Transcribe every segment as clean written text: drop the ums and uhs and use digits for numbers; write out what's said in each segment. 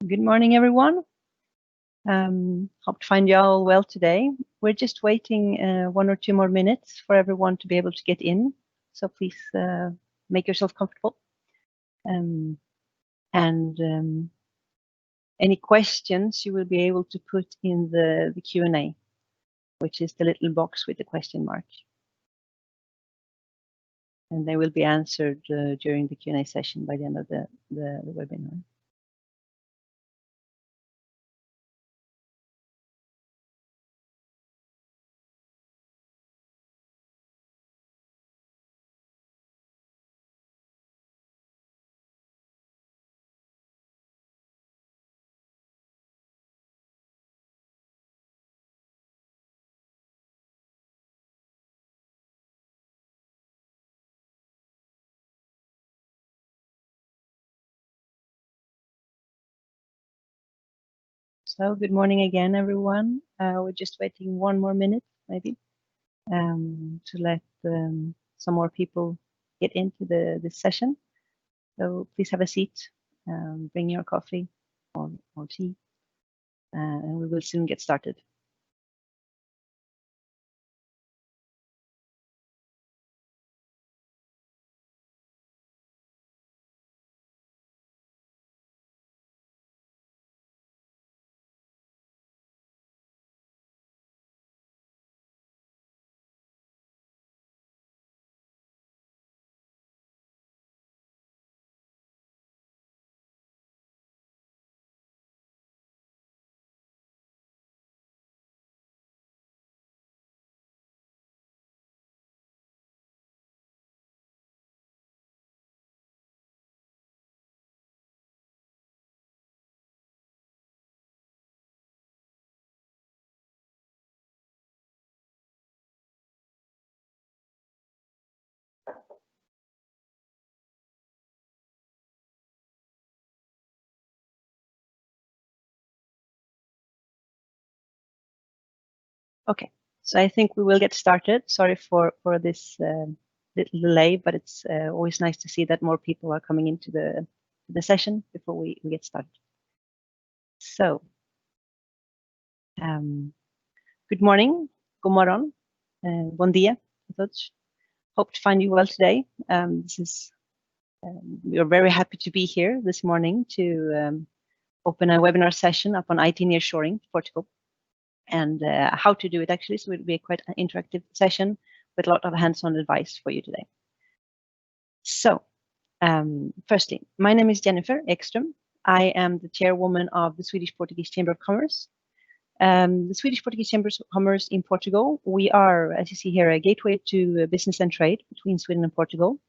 Good morning, everyone. Hope to find you all well today. We're just waiting 1 or 2 more minutes for everyone to be able to get in. So please make yourself comfortable. Any questions you will be able to put in the Q&A, which is the little box with the question mark. And they will be answered during the Q&A session by the end of the webinar. So good morning again, everyone. We're just waiting 1 more minute, maybe, to let some more people get into this session. So please have a seat, bring your coffee or tea, and we will soon get started. Okay, so I think we will get started. Sorry for this little delay, but it's always nice to see that more people are coming into the session before we get started. So, good morning, god morgon, bon dia a todos. Hope to find you well today. We are very happy to be here this morning to open a webinar session upon IT Nearshoring Portugal and how to do it actually. So it will be quite an interactive session with a lot of hands-on advice for you today. So firstly, my name is Jennifer Ekström. I am the chairwoman of the Swedish-Portuguese Chamber of Commerce. The Swedish-Portuguese Chambers of Commerce in Portugal, we are, as you see here, a gateway to business and trade between Sweden and Portugal.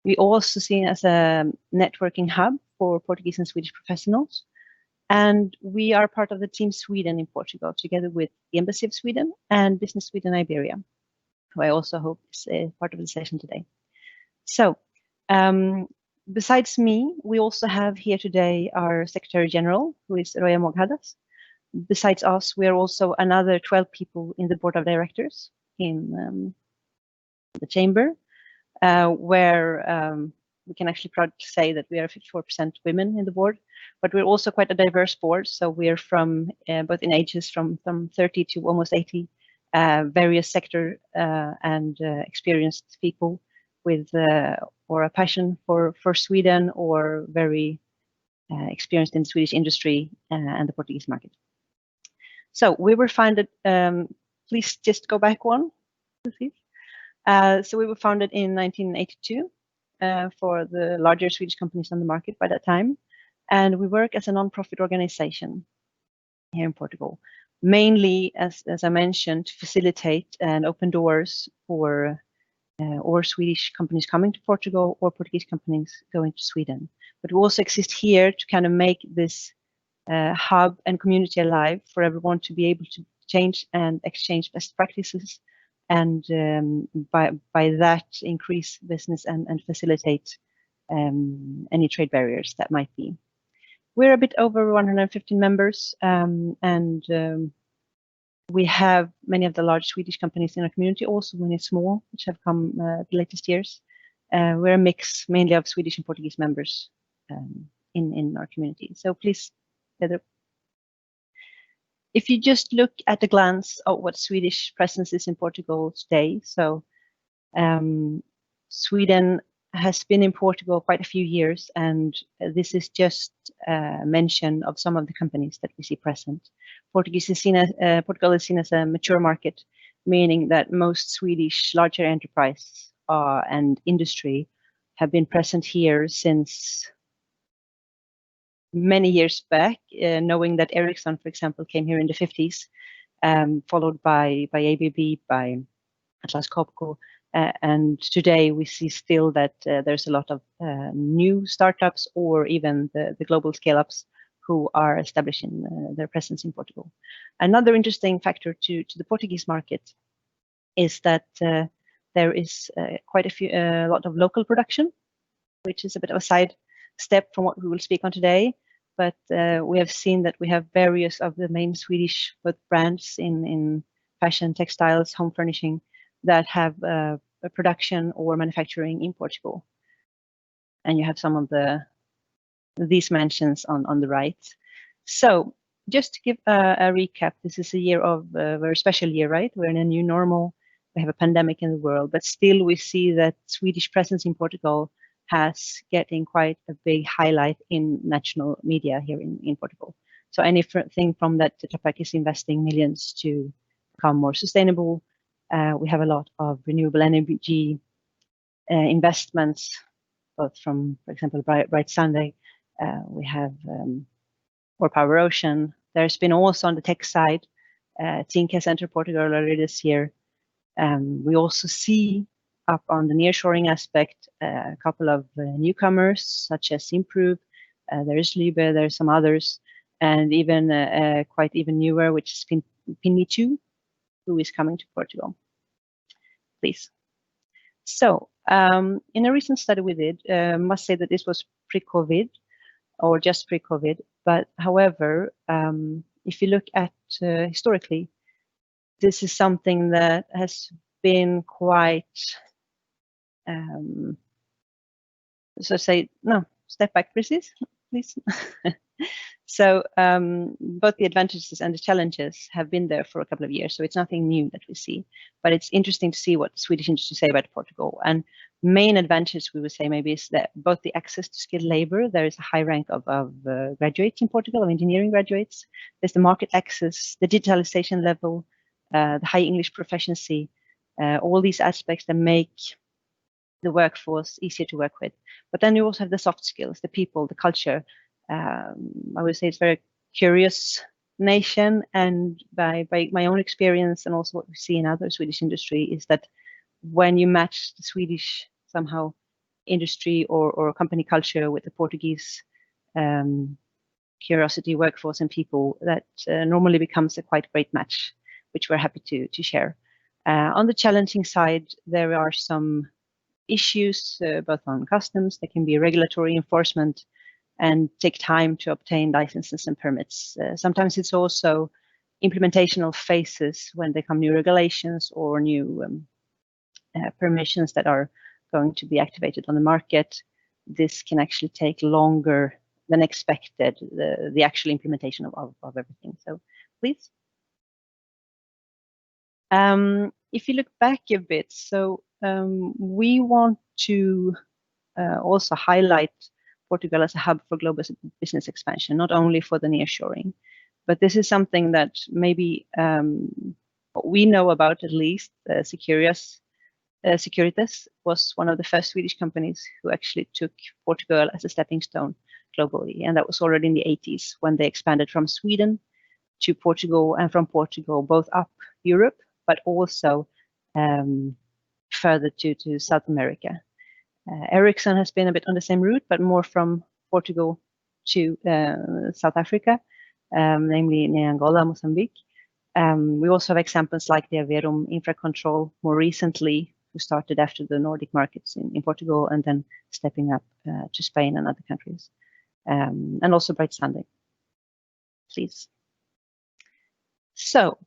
We also see it as a networking hub for Portuguese and Swedish professionals. And we are part of the Team Sweden in Portugal, together with the Embassy of Sweden and Business Sweden Iberia, who I also hope is part of the session today. So, besides me, we also have here today our Secretary General, who is Roya Moghadas. Besides us, we are also another 12 people in the Board of Directors in the Chamber, where we can actually proudly say that we are 54% women in the board, but we're also quite a diverse board. So we're from both in ages from 30 to almost 80, various sector and experienced people with or a passion for Sweden or very experienced in the Swedish industry and the Portuguese market. So we were founded, please just go back one, please. So we were founded in 1982 for the larger Swedish companies on the market by that time. And we work as a non-profit organization here in Portugal, mainly, as I mentioned, to facilitate and open doors for or Swedish companies coming to Portugal or Portuguese companies going to Sweden. But we also exist here to kind of make this hub and community alive for everyone to be able to change and exchange best practices and by that increase business and facilitate any trade barriers that might be. We're a bit over 115 members and we have many of the large Swedish companies in our community, also many small, which have come the latest years. We're a mix mainly of Swedish and Portuguese members in our community. So please together. If you just look at a glance at what Swedish presence is in Portugal today, so Sweden has been in Portugal quite a few years, and this is just a mention of some of the companies that we see present. Portugal is seen as a mature market, meaning that most Swedish larger enterprise and industry have been present here since many years back, knowing that Ericsson, for example, came here in the 50s, followed by ABB, by Atlas Copco. And today we see still that there's a lot of new startups or even the global scale-ups who are establishing their presence in Portugal. Another interesting factor to the Portuguese market is that there is quite a lot of local production, which is a bit of a side step from what we will speak on today. But we have seen that we have various of the main Swedish brands in fashion, textiles, home furnishing that have a production or manufacturing in Portugal. And you have some of these mentions on the right. So just to give a recap, this is a year of a very special year, right? We're in a new normal. We have a pandemic in the world, but still we see that Swedish presence in Portugal has getting quite a big highlight in national media here in Portugal. So anything from that Tetra is investing millions to become more sustainable. We have a lot of renewable energy investments, both from, for example, Bright Sunday. We have or Power Ocean. There's been also on the tech side, Tinka Center Portugal earlier this year. We also see up on the nearshoring aspect a couple of newcomers such as Improve. There is Liebe, there's some others, and even quite even newer, which is Pinnitu, who is coming to Portugal. Please. So in a recent study we did, must say that this was pre-COVID or just pre-COVID, but however, if you look at historically, this is something that has been quite, so say, no, step back, please. So both the advantages and the challenges have been there for a couple of years, so it's nothing new that we see. But it's interesting to see what the Swedish industry say about Portugal. And main advantage we would say maybe is that both the access to skilled labor, there is a high rank of graduates in Portugal, of engineering graduates. There's the market access, the digitalization level, the high English proficiency, all these aspects that make the workforce easier to work with. But then you also have the soft skills, the people, the culture. I would say it's a very curious nation, and by my own experience and also what we see in other Swedish industry is that when you match the Swedish somehow industry or company culture with the Portuguese curiosity, workforce and people, that normally becomes a quite great match, which we're happy to share. On the challenging side, there are some issues both on customs. There can be regulatory enforcement and take time to obtain licenses and permits. Sometimes it's also implementational phases when there come new regulations or new permissions that are going to be activated on the market. This can actually take longer than expected, the actual implementation of everything. So please. If you look back a bit, so we want to also highlight Portugal as a hub for global business expansion, not only for the nearshoring, but this is something that maybe we know about at least. Securitas was one of the first Swedish companies who actually took Portugal as a stepping stone globally, and that was already in the 80s when they expanded from Sweden to Portugal and from Portugal both up Europe, but also further to South America. Ericsson has been a bit on the same route, but more from Portugal to South Africa, namely in Angola, Mozambique. We also have examples like the Averum Infracontrol more recently, who started after the Nordic markets in Portugal and then stepping up to Spain and other countries. And also Bright Sunday. Please. So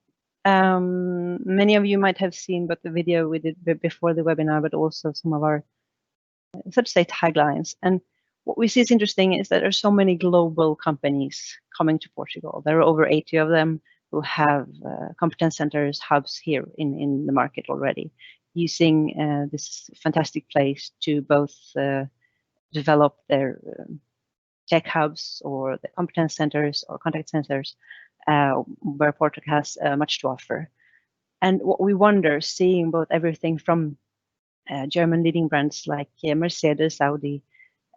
many of you might have seen both the video we did before the webinar, but also some of our, so to say, taglines. And what we see is interesting is that there are so many global companies coming to Portugal. There are over 80 of them who have competence centers, hubs here in the market already, using this fantastic place to both develop their tech hubs or the competence centers or contact centers, where Portugal has much to offer. And what we wonder, seeing both everything from German leading brands like Mercedes, Audi,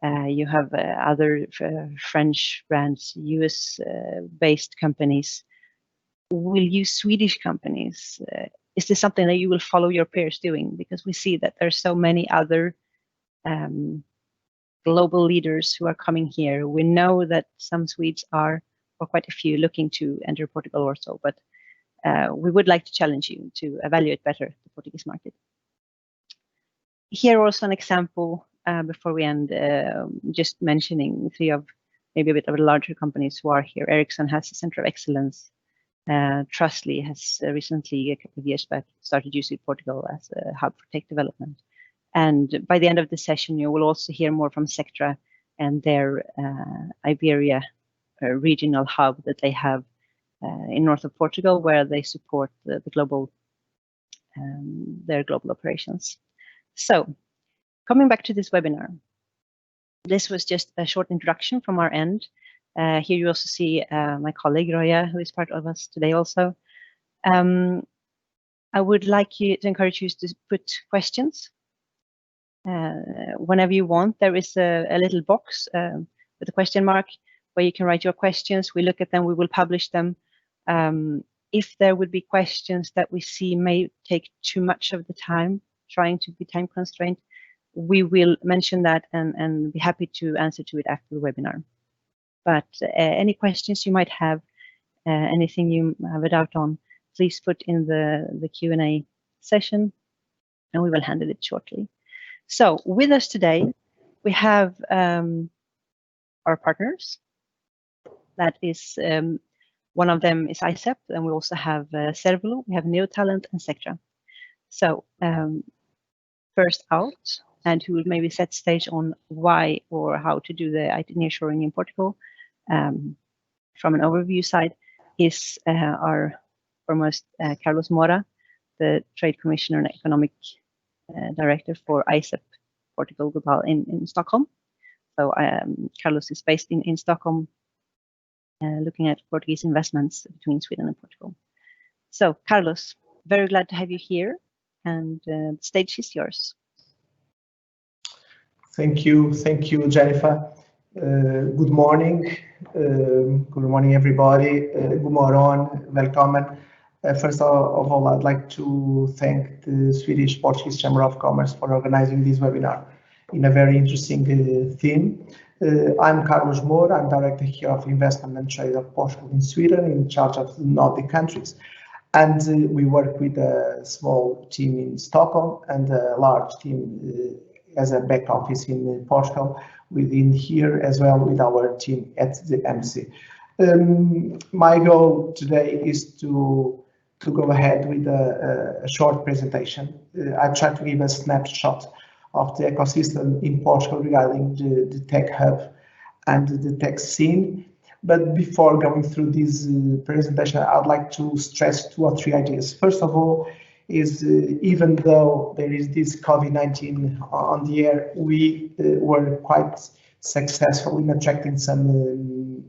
you have other French brands, US-based companies. Will you Swedish companies? Is this something that you will follow your peers doing? Because we see that there's so many other global leaders who are coming here. We know that some Swedes are, or quite a few, looking to enter Portugal also, but we would like to challenge you to evaluate better the Portuguese market. Here also an example before we end, just mentioning three of maybe a bit of the larger companies who are here. Ericsson has a center of excellence. Trustly has recently, a couple of years back, started using Portugal as a hub for tech development. And by the end of the session, you will also hear more from Sectra and their Iberia regional hub that they have in north of Portugal, where they support the global, their global operations. So, coming back to this webinar, this was just a short introduction from our end. Here you also see my colleague Roya, who is part of us today also. I would like to encourage you to put questions whenever you want. There is a little box with a question mark where you can write your questions. We look at them, we will publish them. If there would be questions that we see may take too much of the time, trying to be time constrained, we will mention that and be happy to answer to it after the webinar. But any questions you might have, anything you have a doubt on, please put in the Q&A session and we will handle it shortly. So with us today, we have our partners. That is, one of them is AICEP, and we also have Sérvulo, we have Neotalent and Sectra. So first out, and who will maybe set stage on why or how to do the IT Nearshoring in Portugal, from an overview side, is our foremost Carlos Mora, the Trade Commissioner and Economic Director for AICEP Portugal Global in Stockholm. So Carlos is based in Stockholm, looking at Portuguese investments between Sweden and Portugal. So Carlos, very glad to have you here, and the stage is yours. Thank you, Jennifer. Good morning. Good morning, everybody. God morgon, välkommen. First of all, I'd like to thank the Swedish-Portuguese Chamber of Commerce for organizing this webinar in a very interesting theme. I'm Carlos Moura. I'm Director here of Investment and Trade of Portugal in Sweden, in charge of the Nordic countries. And we work with a small team in Stockholm and a large team as a back office in Portugal, within here as well with our team at the MC. My goal today is to go ahead with a short presentation. I try to give a snapshot of the ecosystem in Portugal regarding the tech hub and the tech scene. But before going through this presentation, I would like to stress 2 or 3 ideas. First of all, is even though there is this COVID-19 on the air, we were quite successful in attracting some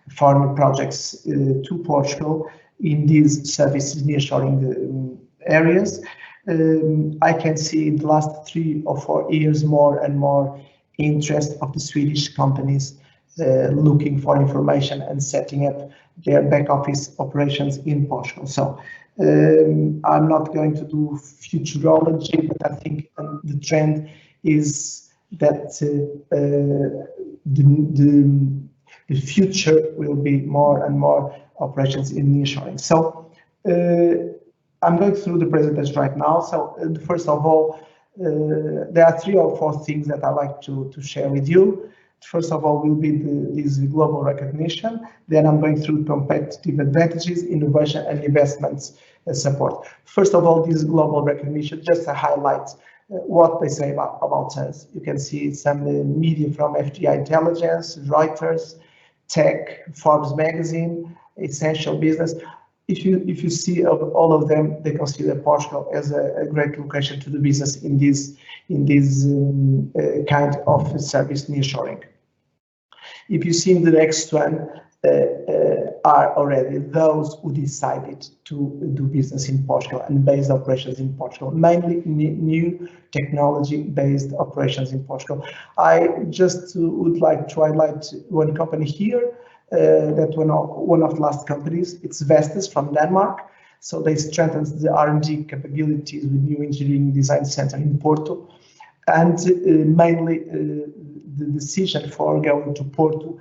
foreign projects to Portugal in these services nearshoring areas. I can see in the last 3 or 4 years more and more interest of the Swedish companies looking for information and setting up their back office operations in Portugal. So I'm not going to do futurology, but I think the trend is that the future will be more and more operations in nearshoring. So I'm going through the presentation right now. So first of all, there are 3 or 4 things that I'd like to share with you. First of all, will be this global recognition. Then I'm going through competitive advantages, innovation, and investments support. First of all, this global recognition, just to highlight what they say about us. You can see some media from FDI Intelligence, Reuters, Tech, Forbes magazine, Essential Business. If you see all of them, they consider Portugal as a great location to do business in this kind of service nearshoring. If you see in the next one, are already those who decided to do business in Portugal and based operations in Portugal, mainly new technology-based operations in Portugal. I just would like to highlight one company here, that one of the last companies, it's Vestas from Denmark. So they strengthened the R&D capabilities with new engineering design center in Porto. And mainly the decision for going to Porto,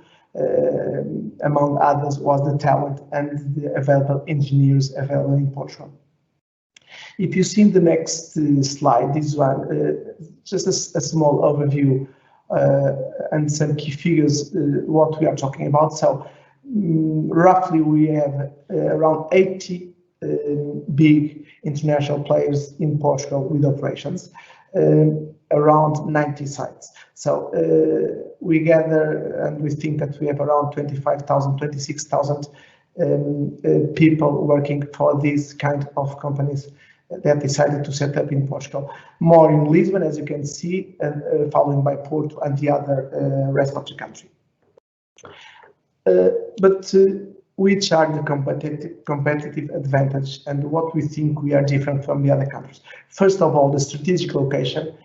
among others, was the talent and the available engineers available in Portugal. If you see in the next slide, this one, just a small overview and some key figures, what we are talking about. So roughly we have around 80 big international players in Portugal with operations, around 90 sites. So we gather and we think that we have around 25,000, 26,000 people working for these kind of companies that decided to set up in Portugal. More in Lisbon, as you can see, and following by Porto and the other rest of the country. But which are the competitive advantage and what we think we are different from the other countries? First of all, the strategic location.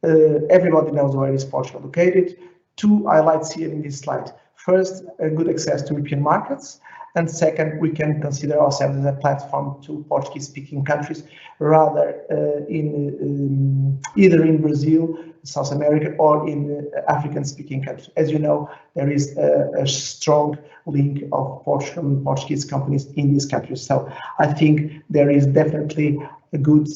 Everybody knows where is Portugal located. Two highlights here in this slide. First, a good access to European markets. And second, we can consider ourselves as a platform to Portuguese-speaking countries, rather either in Brazil, South America, or in African-speaking countries. As you know, there is a strong link of Portugal and Portuguese companies in these countries. So I think there is definitely a good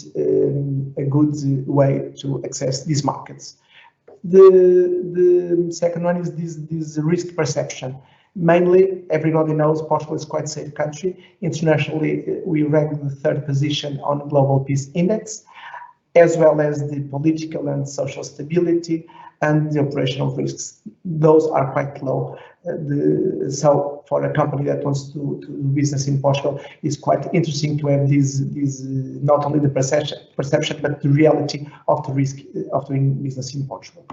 way to access these markets. The second one is this risk perception. Mainly, everybody knows Portugal is quite a safe country. Internationally, we rank the 3rd position on the Global Peace Index, as well as the political and social stability and the operational risks. Those are quite low. So for a company that wants to do business in Portugal, it's quite interesting to have these not only the perception, but the reality of the risk of doing business in Portugal.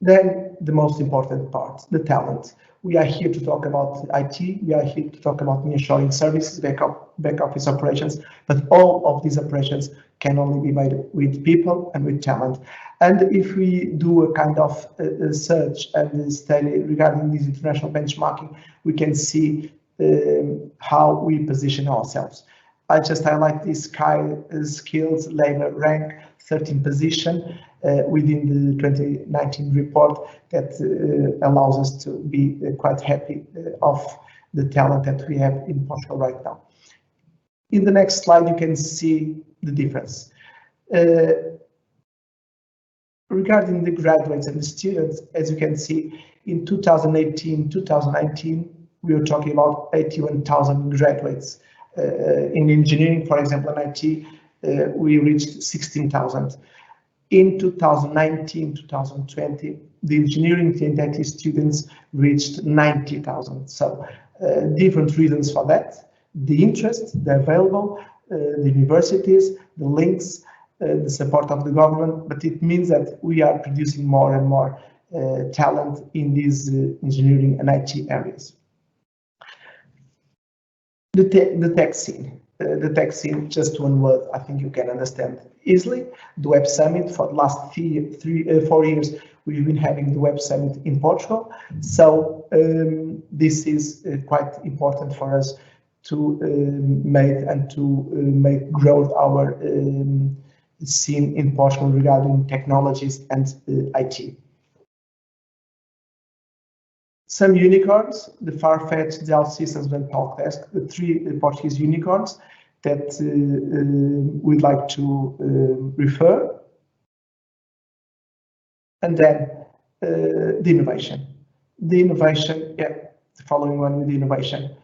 Then the most important part, the talent. We are here to talk about IT, we are here to talk about nearshoring services, back office operations, but all of these operations can only be made with people and with talent. And if we do a kind of search and study regarding this international benchmarking, we can see how we position ourselves. I just highlight this skills labor rank 13 position within the 2019 report that allows us to be quite happy of the talent that we have in Portugal right now. In the next slide, you can see the difference. Regarding the graduates and the students, as you can see, in 2018-2019, we were talking about 81,000 graduates. In engineering, for example, in IT, we reached 16,000. In 2019-2020, the engineering and IT students reached 90,000. So different reasons for that: the interest, the available, the universities, the links, the support of the government, but it means that we are producing more and more talent in these engineering and IT areas. The tech scene. The tech scene, just one word, I think you can understand easily. The Web Summit, for the last 4 years, we've been having the Web Summit in Portugal. So this is quite important for us to make growth our scene in Portugal regarding technologies and IT. Some unicorns, the Farfetch, the OutSystems, and Talkdesk, the 3 Portuguese unicorns that we'd like to refer. And then the innovation. The innovation, yeah, the following one with the innovation.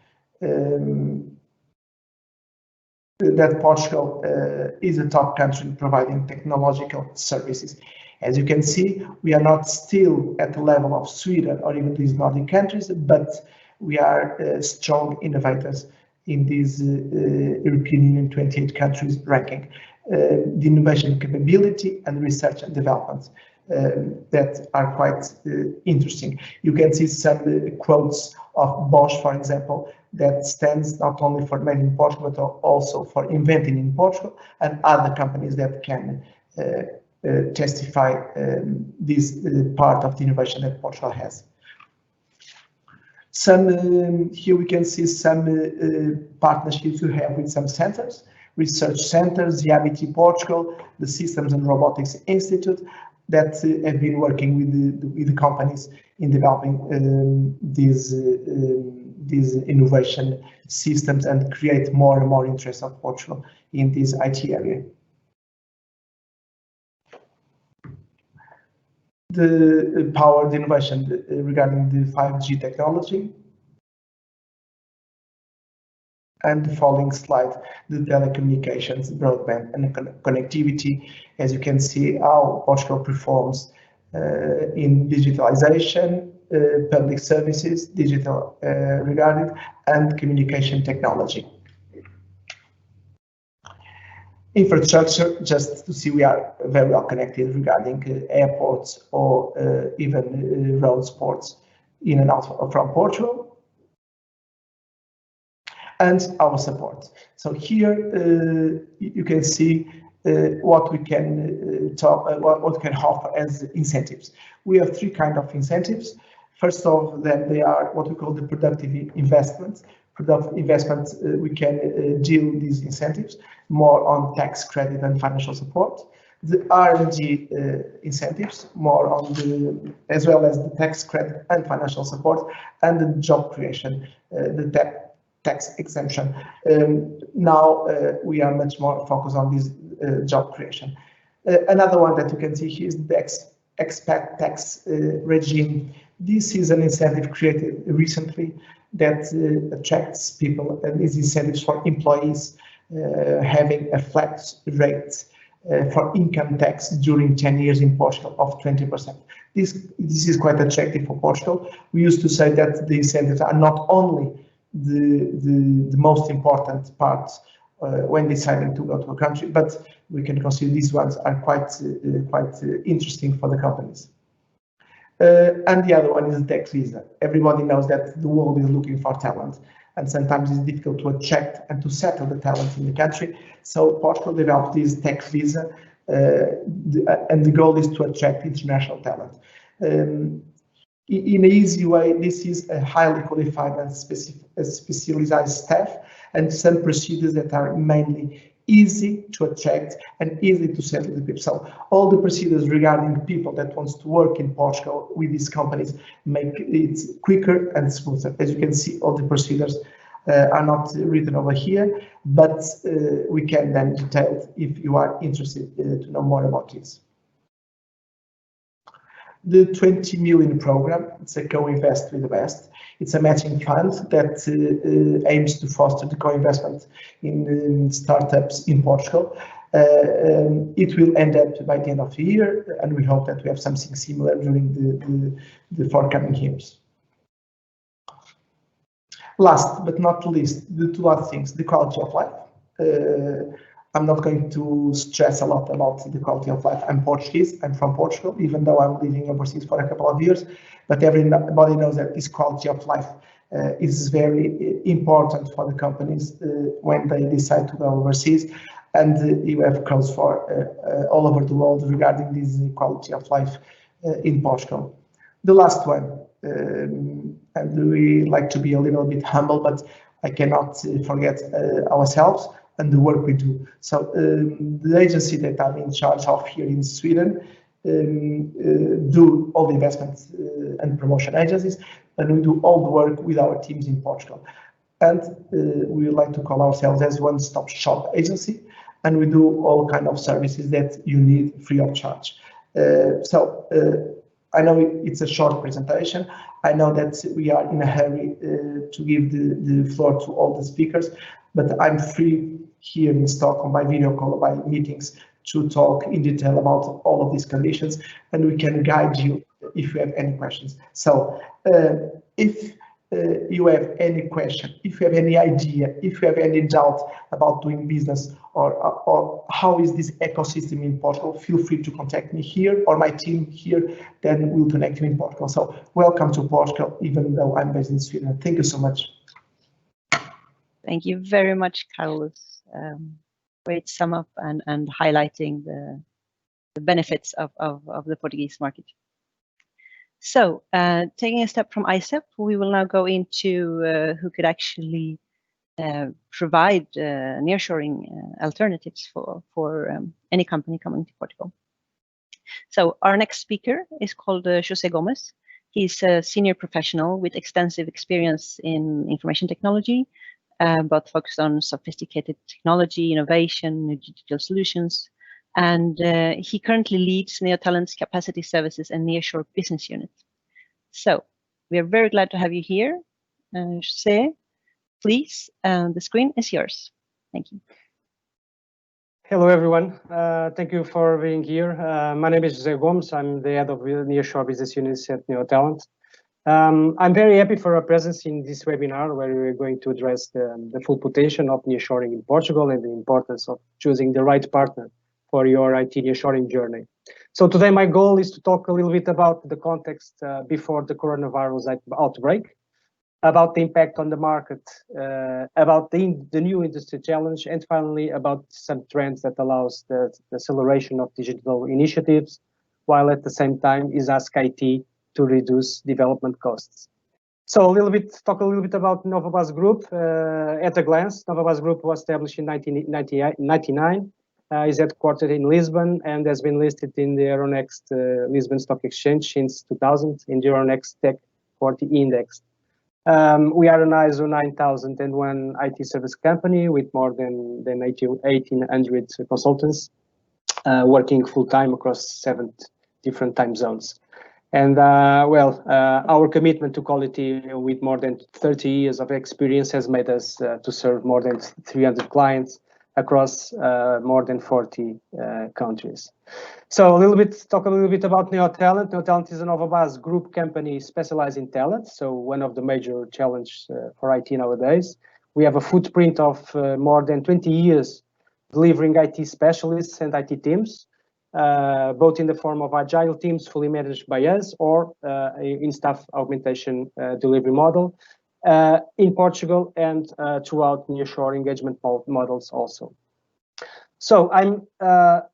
That Portugal is a top country providing technological services. As you can see, we are not still at the level of Sweden or even these Nordic countries, but we are strong innovators in these European Union 28 countries ranking. The innovation capability and research and development that are quite interesting. You can see some quotes of Bosch, for example, that stands not only for made in Portugal, but also for inventing in Portugal, and other companies that can testify this part of the innovation that Portugal has. Here we can see some partnerships we have with some centers, research centers, the IT Portugal, the Systems and Robotics Institute, that have been working with the companies in developing these innovation systems and create more and more interest of Portugal in this IT area. The power, the innovation regarding the 5G technology. And the following slide, the telecommunications, broadband and connectivity. As you can see, how Portugal performs in digitalization, public services, digital regarding, and communication technology. Infrastructure, just to see we are very well connected regarding airports or even road ports in and out from Portugal. And our support. So here you can see what we can what can offer as incentives. We have three kinds of incentives. First of them, they are what we call the productive investments. Productive investments, we can deal these incentives more on tax credit and financial support. The R&D incentives, more on the, as well as the tax credit and financial support, and the job creation, the tax exemption. Now we are much more focused on this job creation. Another one that you can see here is the expat tax regime. This is an incentive created recently that attracts people, and is incentives for employees having a flat rate for income tax during 10 years in Portugal of 20%. This is quite attractive for Portugal. We used to say that the incentives are not only the most important part when deciding to go to a country, but we can consider these ones are quite interesting for the companies. And the other one is the tax visa. Everybody knows that the world is looking for talent, and sometimes it's difficult to attract and to settle the talent in the country. So Portugal developed this tax visa, and the goal is to attract international talent. In an easy way, this is a highly qualified and specialized staff, and some procedures that are mainly easy to attract and easy to settle the people. So all the procedures regarding people that wants to work in Portugal with these companies make it quicker and smoother. As you can see, all the procedures are not written over here, but we can then detail if you are interested to know more about this. The 20 million program, it's a co-invest with the best. It's a matching fund that aims to foster the co-investment in startups in Portugal. It will end up by the end of the year, and we hope that we have something similar during the forthcoming years. Last but not least, the two other things, the quality of life. I'm not going to stress a lot about the quality of life. I'm Portuguese, I'm from Portugal, even though I'm living overseas for a couple of years, but everybody knows that this quality of life is very important for the companies when they decide to go overseas, and you have calls for all over the world regarding this quality of life in Portugal. The last one, and we like to be a little bit humble, but I cannot forget ourselves and the work we do. So the agency that I'm in charge of here in Sweden do all the investments and promotion agencies, and we do all the work with our teams in Portugal. And we like to call ourselves as one-stop shop agency, and we do all kind of services that you need free of charge. I know it's a short presentation. I know that we are in a hurry to give the floor to all the speakers, but I'm free here in Stockholm by video call or by meetings to talk in detail about all of these conditions, and we can guide you if you have any questions. So if you have any question, if you have any idea, if you have any doubt about doing business or how is this ecosystem in Portugal, feel free to contact me here or my team here, then we'll connect you in Portugal. So welcome to Portugal, even though I'm based in Sweden. Thank you so much. Thank you very much, Carlos. Great sum up and highlighting the benefits of the Portuguese market. So taking a step from AICEP, we will now go into who could actually provide nearshoring alternatives for any company coming to Portugal. So our next speaker is called José Gomes. He's a senior professional with extensive experience in information technology, but focused on sophisticated technology, innovation, new digital solutions. And he currently leads Neotalent's capacity services and nearshore business unit. So we are very glad to have you here. José, please, the screen is yours. Thank you. Hello, everyone. Thank you for being here. My name is José Gomes. I'm the head of the nearshore business units at Neotalent. I'm very happy for our presence in this webinar where we're going to address the full potential of nearshoring in Portugal and the importance of choosing the right partner for your IT nearshoring journey. So today my goal is to talk a little bit about the context before the coronavirus outbreak, about the impact on the market, about the new industry challenge, and finally about some trends that allows the acceleration of digital initiatives, while at the same time is ask IT to reduce development costs. So talk a little bit about Novabas Group at a glance. Novabas Group was established in 1999, is headquartered in Lisbon and has been listed in the Euronext Lisbon Stock Exchange since 2000 in the Euronext Tech 40 Index. We are an ISO 9001 IT service company with more than 1,800 consultants working full-time across 7 different time zones. And our commitment to quality with more than 30 years of experience has made us to serve more than 300 clients across more than 40 countries. So talk a little bit about Neotalent. Neotalent is a Novabas Group company specialized in talent. So one of the major challenges for IT nowadays. We have a footprint of more than 20 years delivering IT specialists and IT teams, both in the form of agile teams fully managed by us or in staff augmentation delivery model in Portugal and throughout nearshore engagement models also. So I'm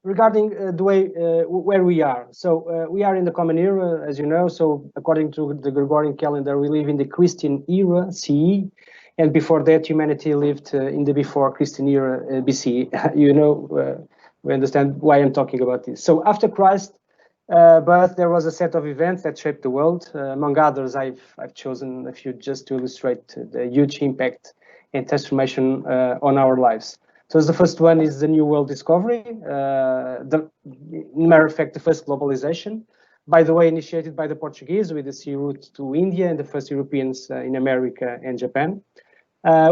regarding the way where we are. So we are in the common era, as you know. So according to the Gregorian calendar, we live in the Christian era, CE, and before that, humanity lived in the before Christian era, BC. We understand why I'm talking about this. So after Christ, but there was a set of events that shaped the world. Among others, I've chosen a few just to illustrate the huge impact and transformation on our lives. So the first one is the New World discovery, matter of fact, the first globalization, by the way, initiated by the Portuguese with the sea route to India and the first Europeans in America and Japan.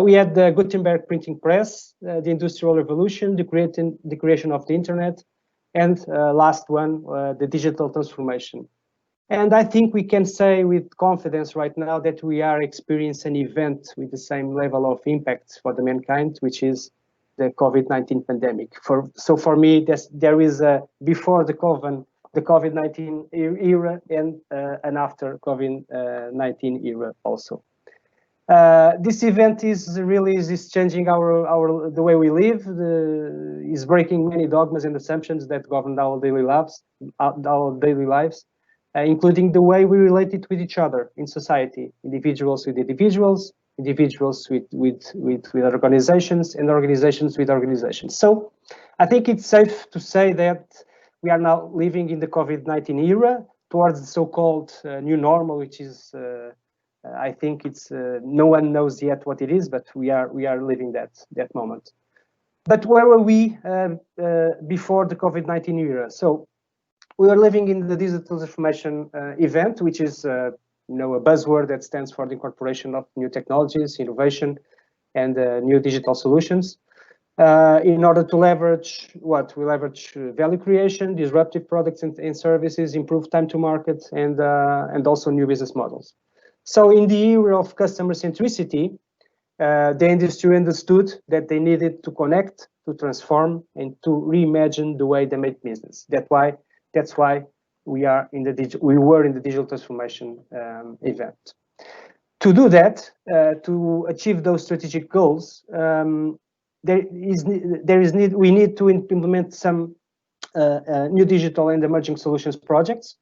We had the Gutenberg printing press, the Industrial Revolution, the creation of the internet, and last one, the digital transformation. And I think we can say with confidence right now that we are experiencing an event with the same level of impact for the mankind, which is the COVID-19 pandemic. So for me, there is a before the COVID-19 era and an after COVID-19 era also. This event is changing the way we live, is breaking many dogmas and assumptions that govern our daily lives, including the way we relate it with each other in society, individuals with individuals, individuals with organizations, and organizations with organizations. So I think it's safe to say that we are now living in the COVID-19 era towards the so-called new normal, which is I think it's no one knows yet what it is, but we are living that moment. But where were we before the COVID-19 era? So we are living in the digital transformation event, which is a buzzword that stands for the incorporation of new technologies, innovation, and new digital solutions. in order to leverage what? We leverage value creation, disruptive products and services, improve time to market, and also new business models. So in the era of customer centricity, the industry understood that they needed to connect, to transform, and to reimagine the way they make business. That's why we were in the digital transformation event. To do that, to achieve those strategic goals, we need to implement some new digital and emerging solutions projects,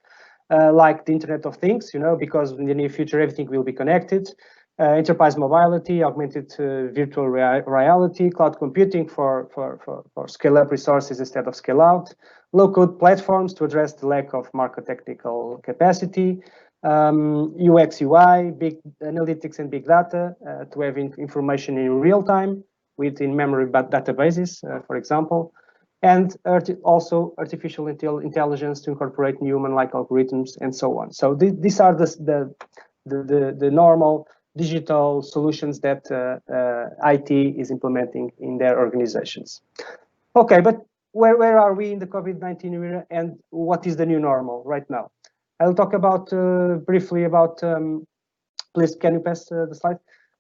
like the Internet of Things, because in the near future everything will be connected. Enterprise mobility, augmented virtual reality, cloud computing for scale-up resources instead of scale-out, low-code platforms to address the lack of market technical capacity, UX, UI, big analytics and big data to have information in real time with in-memory databases, for example, and also artificial intelligence to incorporate human-like algorithms and so on. So these are the normal digital solutions that IT is implementing in their organizations. Okay, but where are we in the COVID-19 era, and what is the new normal right now? I'll talk about briefly about, please can you pass the slide?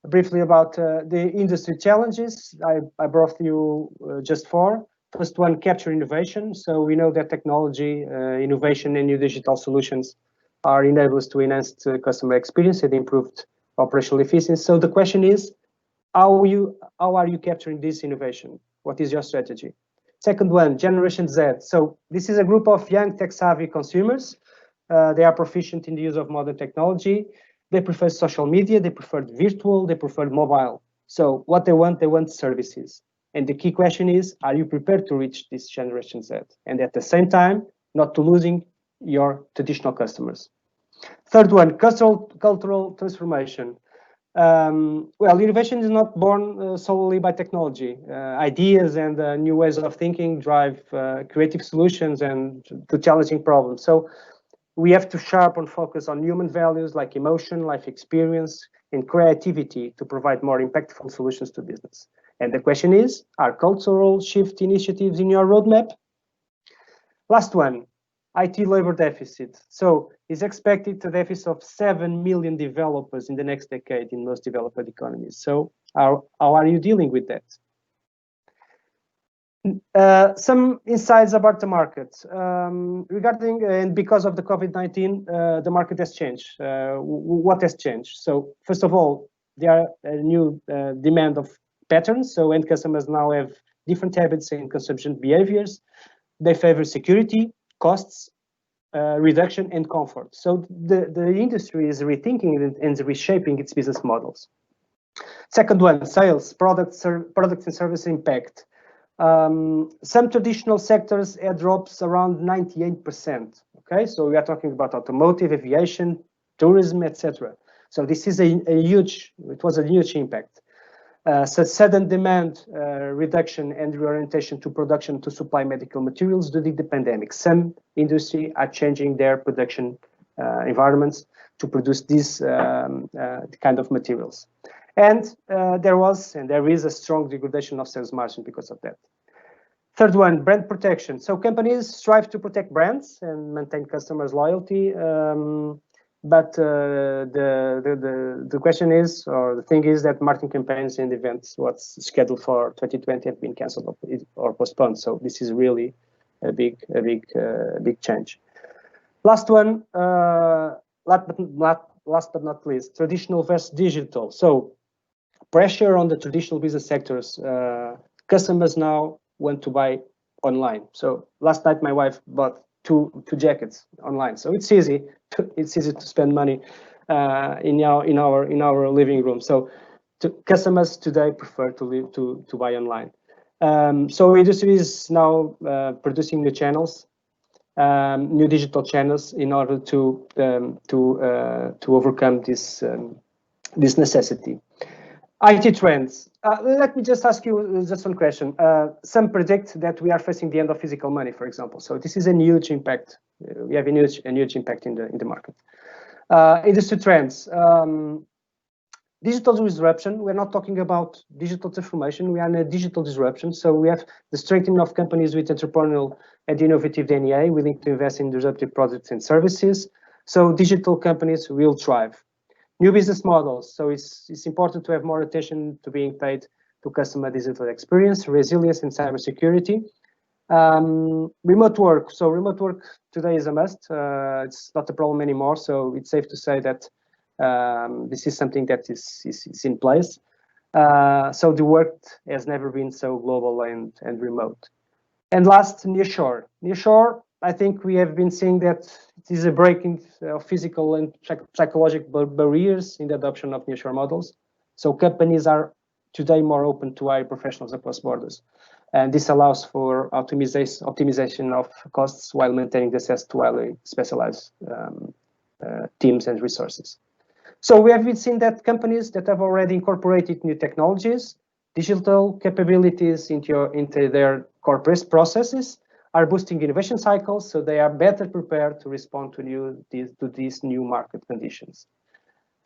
Briefly about the industry challenges. I brought you just four. First one, capture innovation. So we know that technology, innovation and new digital solutions are enablers to enhance the customer experience and improved operational efficiency. So the question is, how are you capturing this innovation? What is your strategy? Second one, Generation Z. So this is a group of young tech-savvy consumers. They are proficient in the use of modern technology. They prefer social media, they prefer virtual, they prefer mobile. So what they want services. And the key question is, are you prepared to reach this Generation Z? And at the same time, not to losing your traditional customers. Third one, cultural transformation. Well, innovation is not born solely by technology. Ideas and new ways of thinking drive creative solutions and to challenging problems. So we have to sharpen focus on human values like emotion, life experience, and creativity to provide more impactful solutions to business. And the question is, are cultural shift initiatives in your roadmap? Last one, IT labor deficit. So it's expected a deficit of 7 million developers in the next decade in most developed economies. So how are you dealing with that? Some insights about the market. Regarding and because of the COVID-19, the market has changed. What has changed? So first of all, there are a new demand of patterns. So end customers now have different habits and consumption behaviors. They favor security, costs, reduction, and comfort. So the industry is rethinking and reshaping its business models. Second one, sales, products and service impact. Some traditional sectors had drops around 98%. Okay, so we are talking about automotive, aviation, tourism, etc. So this is it was a huge impact. So sudden demand reduction and reorientation to production to supply medical materials during the pandemic. Some industry are changing their production environments to produce these kind of materials. And there is a strong degradation of sales margin because of that. Third one, brand protection. So companies strive to protect brands and maintain customers' loyalty. But the question is, or the thing is, that marketing campaigns and events what's scheduled for 2020 have been cancelled or postponed. So this is really a big change. Last one, last but not least, traditional versus digital. So pressure on the traditional business sectors. Customers now want to buy online. So last night my wife bought two jackets online. So it's easy to spend money in our living room. So customers today prefer to buy online. So industry is now producing new channels, new digital channels in order to overcome this necessity. IT trends. Let me just ask you just one question. Some predict that we are facing the end of physical money, for example. So this is a huge impact. We have a huge impact in the market. Industry trends. digital disruption, we're not talking about digital transformation, we are in a digital disruption. So we have the strengthening of companies with entrepreneurial and innovative DNA, willing to invest in disruptive products and services. So digital companies will thrive. New business models. So it's important to have more attention to being paid to customer digital experience, resilience, and cybersecurity. Remote work. So remote work today is a must. It's not a problem anymore. So it's safe to say that this is something that is in place. So the work has never been so global and remote. And last, nearshore. Nearshore, I think we have been seeing that it is a breaking of physical and psychological barriers in the adoption of nearshore models. So companies are today more open to hire professionals across borders. And this allows for optimization of costs while maintaining access to highly specialized teams and resources. So we have been seeing that companies that have already incorporated new technologies, digital capabilities into their corporate processes are boosting innovation cycles, so they are better prepared to respond to these new market conditions.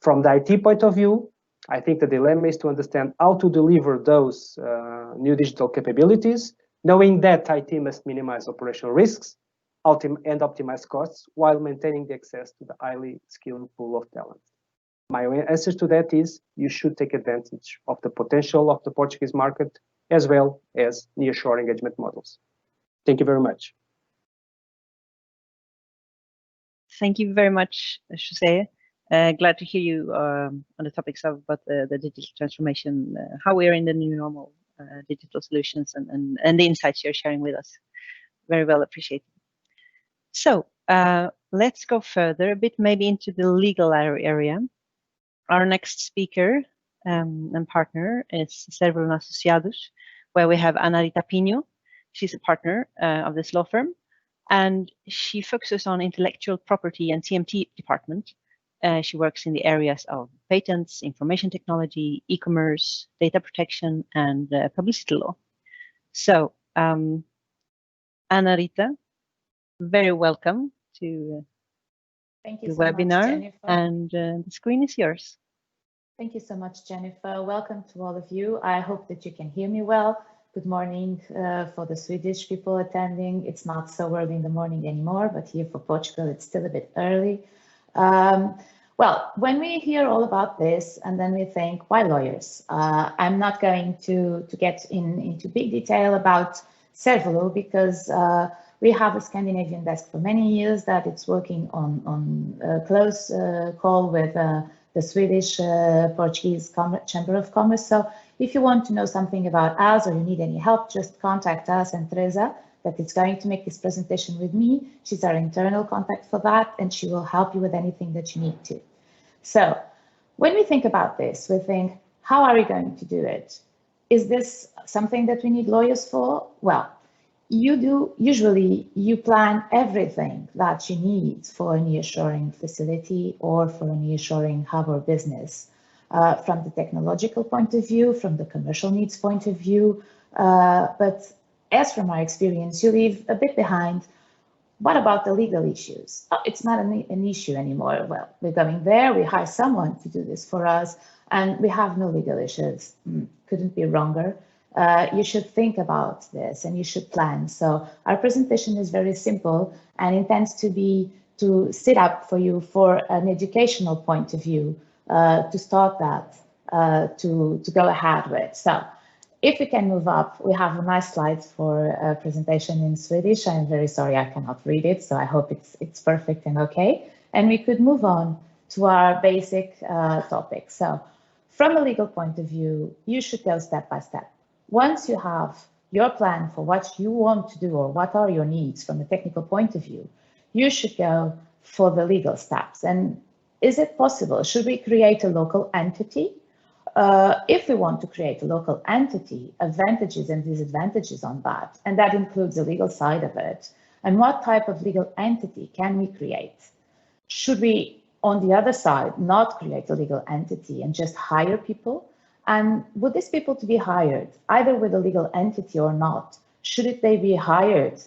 From the IT point of view, I think the dilemma is to understand how to deliver those new digital capabilities, knowing that IT must minimize operational risks and optimize costs while maintaining the access to the highly skilled pool of talent. My answer to that is you should take advantage of the potential of the Portuguese market as well as nearshore engagement models. Thank you very much. Thank you very much, Jose. Glad to hear you on the topics about the digital transformation, how we are in the new normal, digital solutions, and the insights you're sharing with us. Very well appreciated. So let's go further a bit, maybe into the legal area. Our next speaker and partner is Sérvulo Associados, where we have Ana Rita Pinho. She's a partner of this law firm, and she focuses on intellectual property and TMT department. She works in the areas of patents, information technology, e-commerce, data protection, and publicity law. So, Ana Rita, very welcome to Thank you the so webinar, much, Jennifer. and the screen is yours. Thank you so much, Jennifer. Welcome to all of you. I hope that you can hear me well. Good morning for the Swedish people attending. It's not so early in the morning anymore, but here for Portugal, it's still a bit early. Well, when we hear all about this and then we think, why lawyers? I'm not going to get into big detail about Sérvulo because we have a Scandinavian desk for many years that it's working on a close call with the Swedish Portuguese Chamber of Commerce. So if you want to know something about us or you need any help, just contact us and Teresa, that is going to make this presentation with me. She's our internal contact for that, and she will help you with anything that you need to. So when we think about this, we think, how are we going to do it? Is this something that we need lawyers for? Well, usually you plan everything that you need for a nearshoring facility or for a nearshoring hub or business. From the technological point of view, from the commercial needs point of view, but as from our experience, you leave a bit behind. What about the legal issues? Oh, it's not an issue anymore. Well, we're going there, we hire someone to do this for us, and we have no legal issues. Couldn't be wronger. You should think about this and you should plan. So our presentation is very simple and intends to sit up for you for an educational point of view, to start that, to go ahead with. So if we can move up, we have a nice slide for a presentation in Swedish. I'm very sorry I cannot read it, so I hope it's perfect and okay. And we could move on to our basic topic. So from a legal point of view, you should go step by step. Once you have your plan for what you want to do or what are your needs from a technical point of view, you should go for the legal steps. And is it possible? Should we create a local entity? If we want to create a local entity, advantages and disadvantages on that, and that includes the legal side of it. And what type of legal entity can we create? Should we, on the other side, not create a legal entity and just hire people? And would these people to be hired either with a legal entity or not? Should they be hired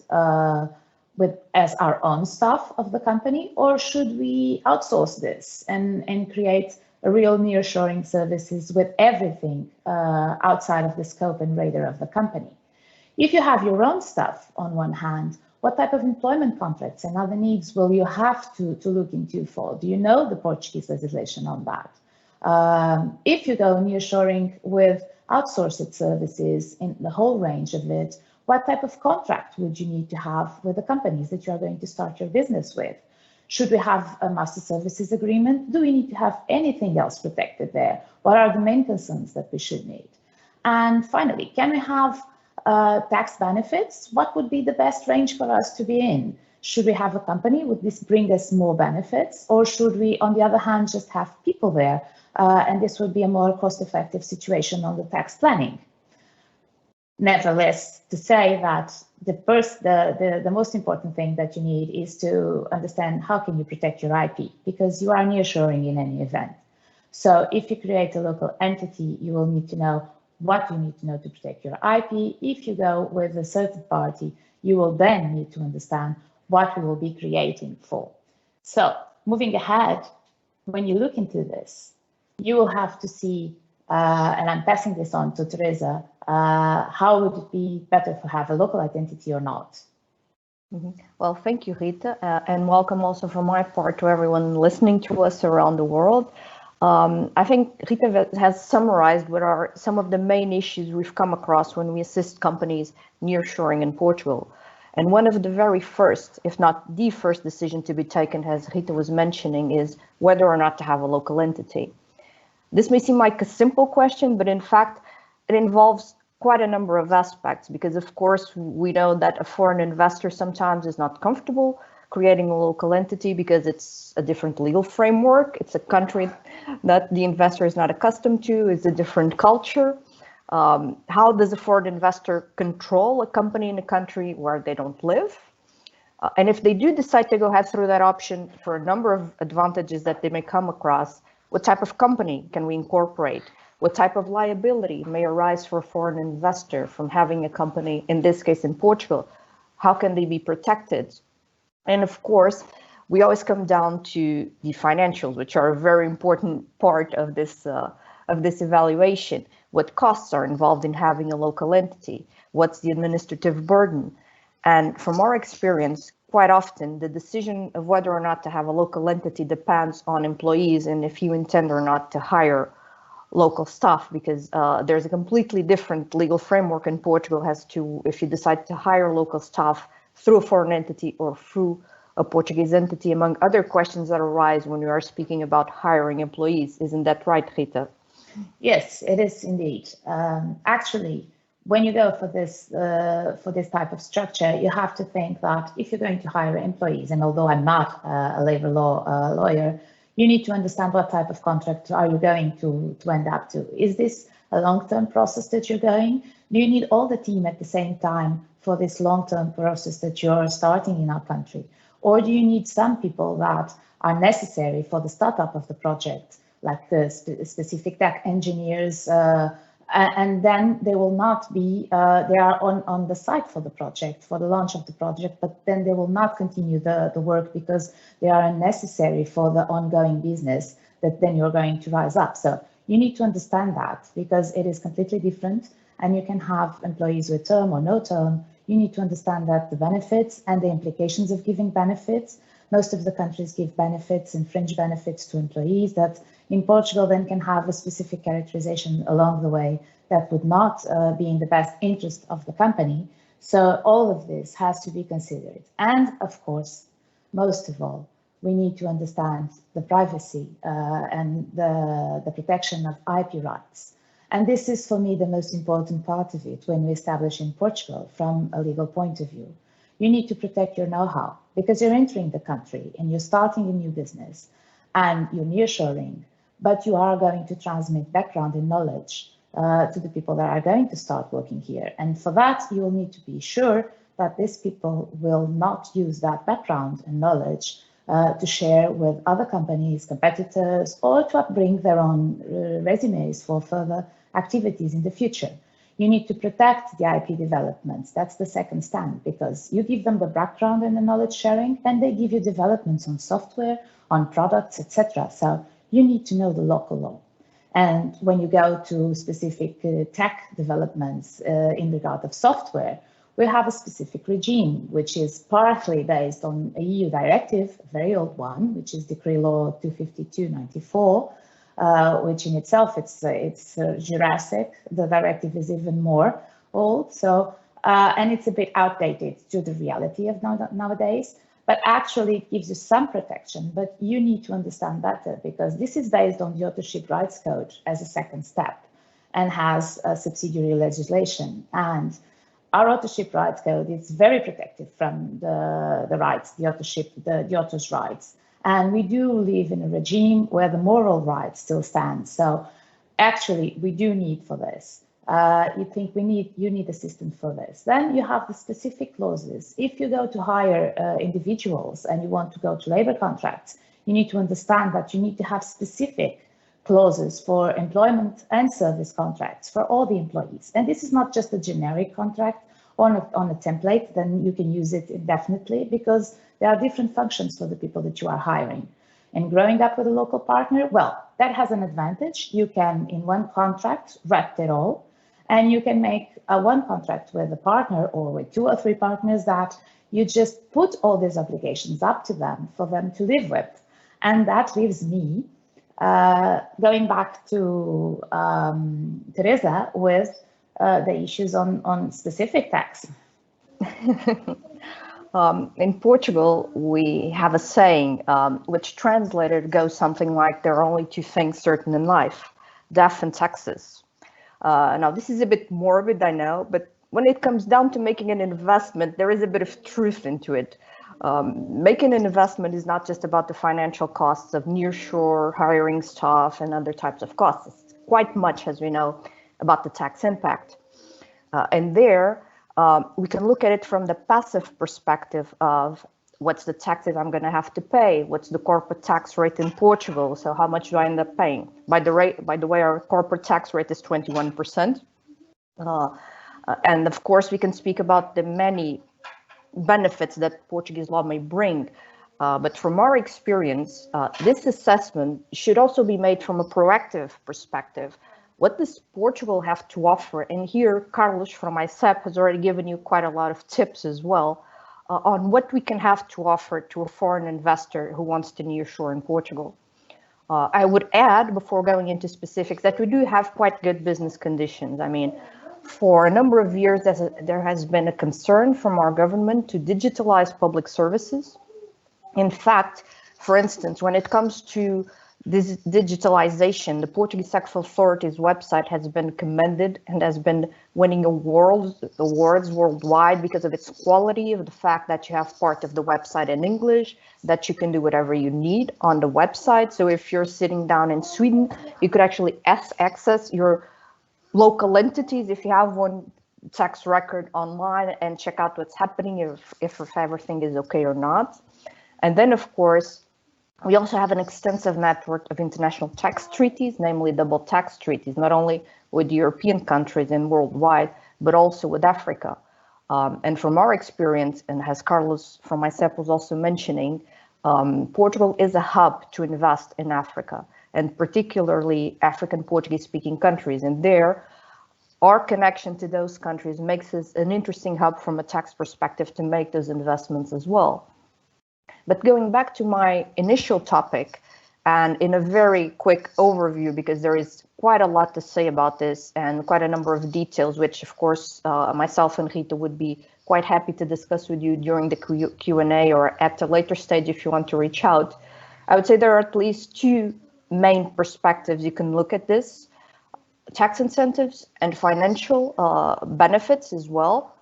as our own staff of the company, or should we outsource this and create a real nearshoring services with everything outside of the scope and radar of the company. If you have your own stuff on one hand, what type of employment contracts and other needs will you have to look into for? Do you know the Portuguese legislation on that? If you go nearshoring with outsourced services in the whole range of it, what type of contract would you need to have with the companies that you are going to start your business with? Should we have a master services agreement? Do we need to have anything else protected there? What are the main concerns that we should need? And finally, can we have tax benefits? What would be the best range for us to be in? Should we have a company? Would this bring us more benefits? Or should we, on the other hand, just have people there? And this would be a more cost-effective situation on the tax planning. Nevertheless, to say that the most important thing that you need is to understand how can you protect your IP, because you are nearshoring in any event. So if you create a local entity, you will need to know what you need to know to protect your IP. If you go with a certain party, you will then need to understand what we will be creating for. So moving ahead, when you look into this, you will have to see, and I'm passing this on to Teresa, how would it be better to have a local identity or not? Well, thank you, Rita, and welcome also from my part to everyone listening to us around the world. I think Rita has summarized what are some of the main issues we've come across when we assist companies nearshoring in Portugal. And one of the very first, if not the first decision to be taken, as Rita was mentioning, is whether or not to have a local entity. This may seem like a simple question, but in fact, it involves quite a number of aspects, because of course, we know that a foreign investor sometimes is not comfortable creating a local entity because it's a different legal framework. It's a country that the investor is not accustomed to. It's a different culture. How does a foreign investor control a company in a country where they don't live? And if they do decide to go ahead through that option, for a number of advantages that they may come across, what type of company can we incorporate? What type of liability may arise for a foreign investor from having a company, in this case in Portugal? How can they be protected? And of course, we always come down to the financials, which are a very important part of this evaluation. What costs are involved in having a local entity? What's the administrative burden? And from our experience, quite often the decision of whether or not to have a local entity depends on employees and if you intend or not to hire local staff, because there's a completely different legal framework in Portugal as to if you decide to hire local staff through a foreign entity or through a Portuguese entity, among other questions that arise when we are speaking about hiring employees. Isn't that right, Rita? Yes, it is indeed. Actually, when you go for this type of structure, you have to think that if you're going to hire employees, and although I'm not a labor law lawyer, you need to understand what type of contract are you going to end up to. Is this a long-term process that you're going? Do you need all the team at the same time for this long-term process that you're starting in our country? Or do you need some people that are necessary for the startup of the project, like the specific tech engineers, and then they will not be, they are on the site for the project, for the launch of the project, but then they will not continue the work because they are unnecessary for the ongoing business that then you're going to rise up. So you need to understand that, because it is completely different, and you can have employees with term or no term. You need to understand that the benefits and the implications of giving benefits. Most of the countries give benefits and fringe benefits to employees that in Portugal then can have a specific characterization along the way that would not be in the best interest of the company. So all of this has to be considered. And of course, most of all, we need to understand the privacy and the protection of IP rights. And this is, for me, the most important part of it when we establish in Portugal from a legal point of view. You need to protect your know-how because you're entering the country and you're starting a new business and you're nearshoring, but you are going to transmit background and knowledge to the people that are going to start working here. And for that, you will need to be sure that these people will not use that background and knowledge to share with other companies, competitors, or to upbring their own resumes for further activities in the future. You need to protect the IP developments. That's the second stand, because you give them the background and the knowledge sharing, and they give you developments on software, on products, etc. So you need to know the local law. And when you go to specific tech developments in regard of software, we have a specific regime, which is partly based on a EU directive, a very old one, which is Decree Law 252/94, which in itself, it's Jurassic. The directive is even more old. So, and it's a bit outdated to the reality of nowadays, but actually it gives you some protection, but you need to understand better because this is based on the Authorship Rights Code as a second step and has a subsidiary legislation. And our Authorship Rights Code is very protective from the rights, the author's rights. And we do live in a regime where the moral rights still stand. So actually, we do need for this. You think you need assistance for this. Then you have the specific clauses. If you go to hire individuals and you want to go to labor contracts, you need to understand that you need to have specific clauses for employment and service contracts for all the employees. And this is not just a generic contract on a template, then you can use it indefinitely because there are different functions for the people that you are hiring. And growing up with a local partner, well, that has an advantage. You can, in one contract, wrap it all, and you can make one contract with a partner or with 2 or 3 partners that you just put all these obligations up to them for them to live with. And that leaves me going back to Teresa with the issues on specific tax. In Portugal, we have a saying which translated goes something like, there are only 2 things certain in life, death and taxes. Now, this is a bit morbid, I know, but when it comes down to making an investment, there is a bit of truth into it. Making an investment is not just about the financial costs of nearshore, hiring staff, and other types of costs. It's quite much, as we know, about the tax impact. And there, we can look at it from the passive perspective of what's the taxes I'm going to have to pay, what's the corporate tax rate in Portugal, so how much do I end up paying? By the way, our corporate tax rate is 21%. And of course, we can speak about the many benefits that Portuguese law may bring. But from our experience, this assessment should also be made from a proactive perspective. What does Portugal have to offer? And here, Carlos from AICEP has already given you quite a lot of tips as well on what we can have to offer to a foreign investor who wants to nearshore in Portugal. I would add, before going into specifics, that we do have quite good business conditions. I mean, for a number of years, there has been a concern from our government to digitalize public services. In fact, for instance, when it comes to this digitalization, the Portuguese Tax Authority's website has been commended and has been winning awards worldwide because of its quality, of the fact that you have part of the website in English, that you can do whatever you need on the website. So if you're sitting down in Sweden, you could actually access your local entities, if you have one, tax record online and check out what's happening, if everything is okay or not. And then, of course, we also have an extensive network of international tax treaties, namely double tax treaties, not only with European countries and worldwide, but also with Africa. And from our experience, and as Carlos from AICEP was also mentioning, Portugal is a hub to invest in Africa, and particularly African Portuguese-speaking countries. And there, our connection to those countries makes us an interesting hub from a tax perspective to make those investments as well. But going back to my initial topic, and in a very quick overview, because there is quite a lot to say about this and quite a number of details, which of course myself and Rita would be quite happy to discuss with you during the Q&A or at a later stage if you want to reach out. I would say there are at least 2 main perspectives you can look at this: tax incentives and financial benefits as well.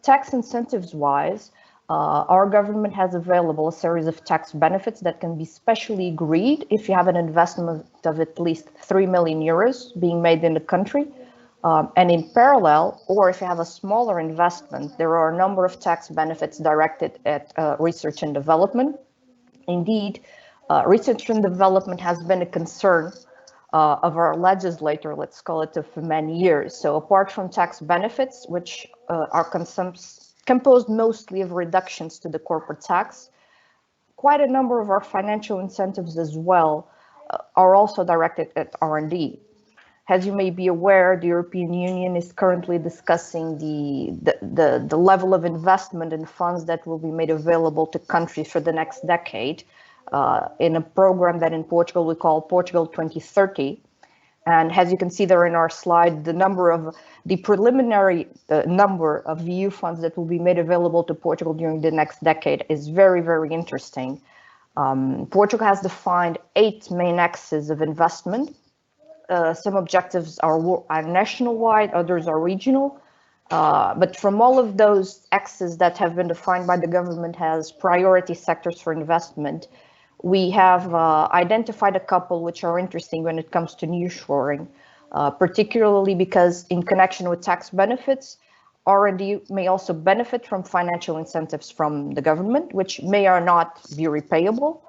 Tax incentives wise, our government has available a series of tax benefits that can be specially agreed if you have an investment of at least 3 million euros being made in the country. And in parallel, or if you have a smaller investment, there are a number of tax benefits directed at research and development. Indeed, research and development has been a concern of our legislator, let's call it, for many years. So apart from tax benefits, which are composed mostly of reductions to the corporate tax, quite a number of our financial incentives as well are also directed at R&D. As you may be aware, the European Union is currently discussing the level of investment and funds that will be made available to countries for the next decade in a program that in Portugal we call Portugal 2030. And as you can see there in our slide, the preliminary number of EU funds that will be made available to Portugal during the next decade is very, very interesting. Portugal has defined 8 main axes of investment. Some objectives are national-wide, others are regional. But from all of those axes that have been defined by the government as priority sectors for investment, we have identified a couple which are interesting when it comes to nearshoring, particularly because in connection with tax benefits, R&D may also benefit from financial incentives from the government, which may or not be repayable.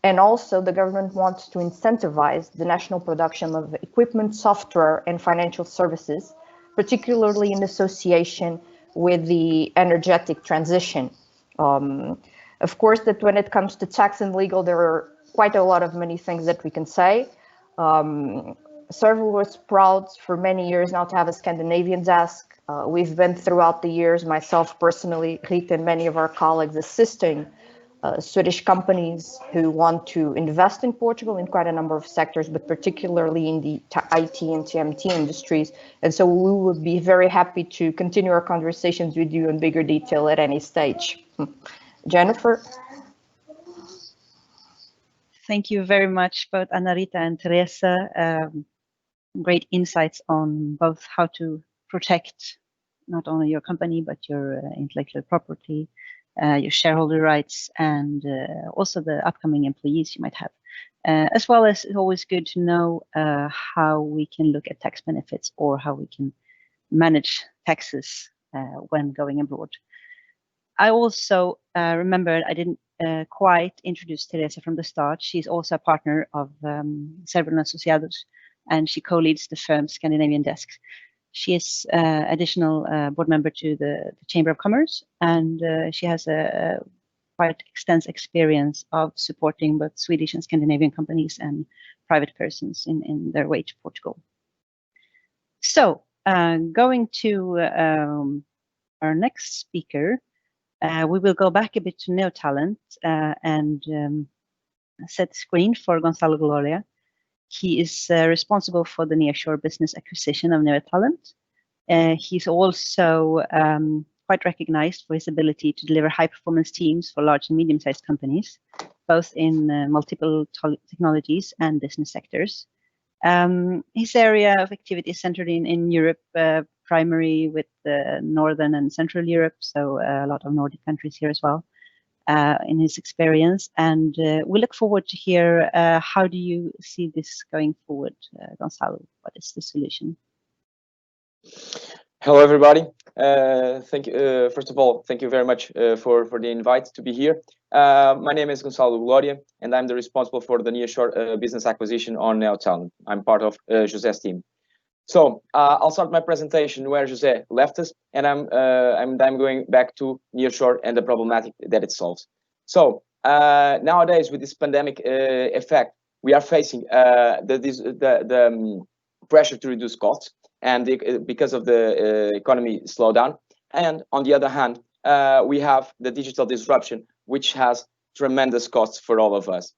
And also the government wants to incentivize the national production of equipment, software, and financial services, particularly in association with the energetic transition. Of course, that when it comes to tax and legal, there are quite a lot of many things that we can say. Sérvulo was proud for many years now to have a Scandinavian desk. We've been throughout the years, myself personally, Rita and many of our colleagues, assisting Swedish companies who want to invest in Portugal in quite a number of sectors, but particularly in the IT and TMT industries. And so we would be very happy to continue our conversations with you in bigger detail at any stage. Jennifer? Thank you very much, both Ana Rita and Teresa. Great insights on both how to protect not only your company, but your intellectual property, your shareholder rights, and also the upcoming employees you might have. As well as it's always good to know how we can look at tax benefits or how we can manage taxes when going abroad. I also remember I didn't quite introduce Teresa from the start. She's also a partner of Sérvulo Associados, and she co-leads the firm's Scandinavian desks. She is additional board member to the Chamber of Commerce, and she has a quite extensive experience of supporting both Swedish and Scandinavian companies and private persons in their way to Portugal. So going to our next speaker, we will go back a bit to Neotalent and set the screen for Gonçalo Gloria. He is responsible for the nearshore business acquisition of Neotalent. He's also quite recognized for his ability to deliver high-performance teams for large and medium-sized companies, both in multiple technologies and business sectors. His area of activity is centered in Europe, primary with Northern and Central Europe, so a lot of Nordic countries here as well. In his experience, and we look forward to hear how do you see this going forward, Gonçalo? What is the solution? Hello, everybody. Thank you. First of all, thank you very much for the invite to be here. My name is Gonçalo Gloria, and I'm the responsible for the nearshore business acquisition on Neotalent. I'm part of José's team. So I'll start my presentation where José left us, and I'm going back to nearshore and the problematic that it solves. So nowadays, with this pandemic effect, we are facing the pressure to reduce costs, and because of the economy slowdown. And on the other hand, we have the digital disruption, which has tremendous costs for all of us.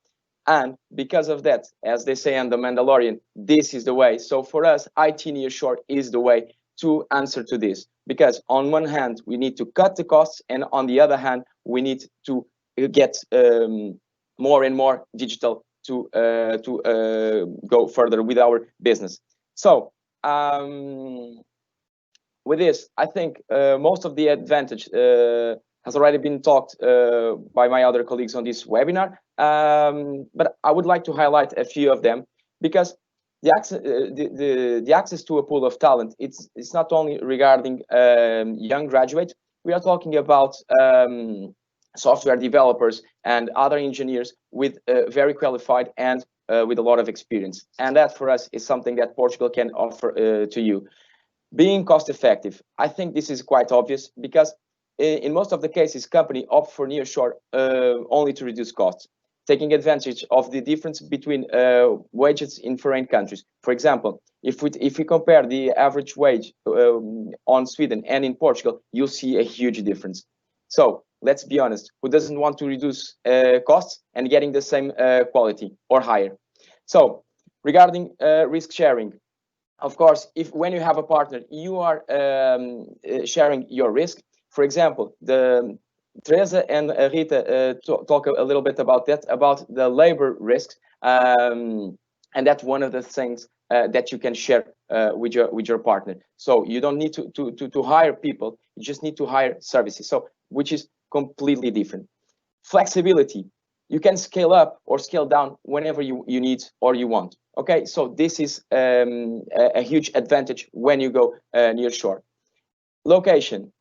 And because of that, as they say on The Mandalorian, this is the way. So for us, IT Nearshore is the way to answer to this. Because on one hand, we need to cut the costs, and on the other hand, we need to get more and more digital to go further with our business. So with this, I think most of the advantage has already been talked by my other colleagues on this webinar, but I would like to highlight a few of them, because the access to a pool of talent, it's not only regarding young graduates. We are talking about software developers and other engineers with very qualified and with a lot of experience, and that for us is something that Portugal can offer to you. Being cost effective, I think this is quite obvious, because in most of the cases, companies opt for nearshore only to reduce costs. taking advantage of the difference between wages in foreign countries. For example, if we compare the average wage on Sweden and in Portugal, you'll see a huge difference. So let's be honest, who doesn't want to reduce costs and getting the same quality or higher? So regarding risk sharing, of course, when you have a partner, you are sharing your risk. For example, Teresa and Rita talk a little bit about that, about the labor risks, and that's one of the things that you can share with your partner. So you don't need to hire people, you just need to hire services. So which is completely different. Flexibility, you can scale up or scale down whenever you need or you want. Okay, so this is a huge advantage when you go near shore. Location.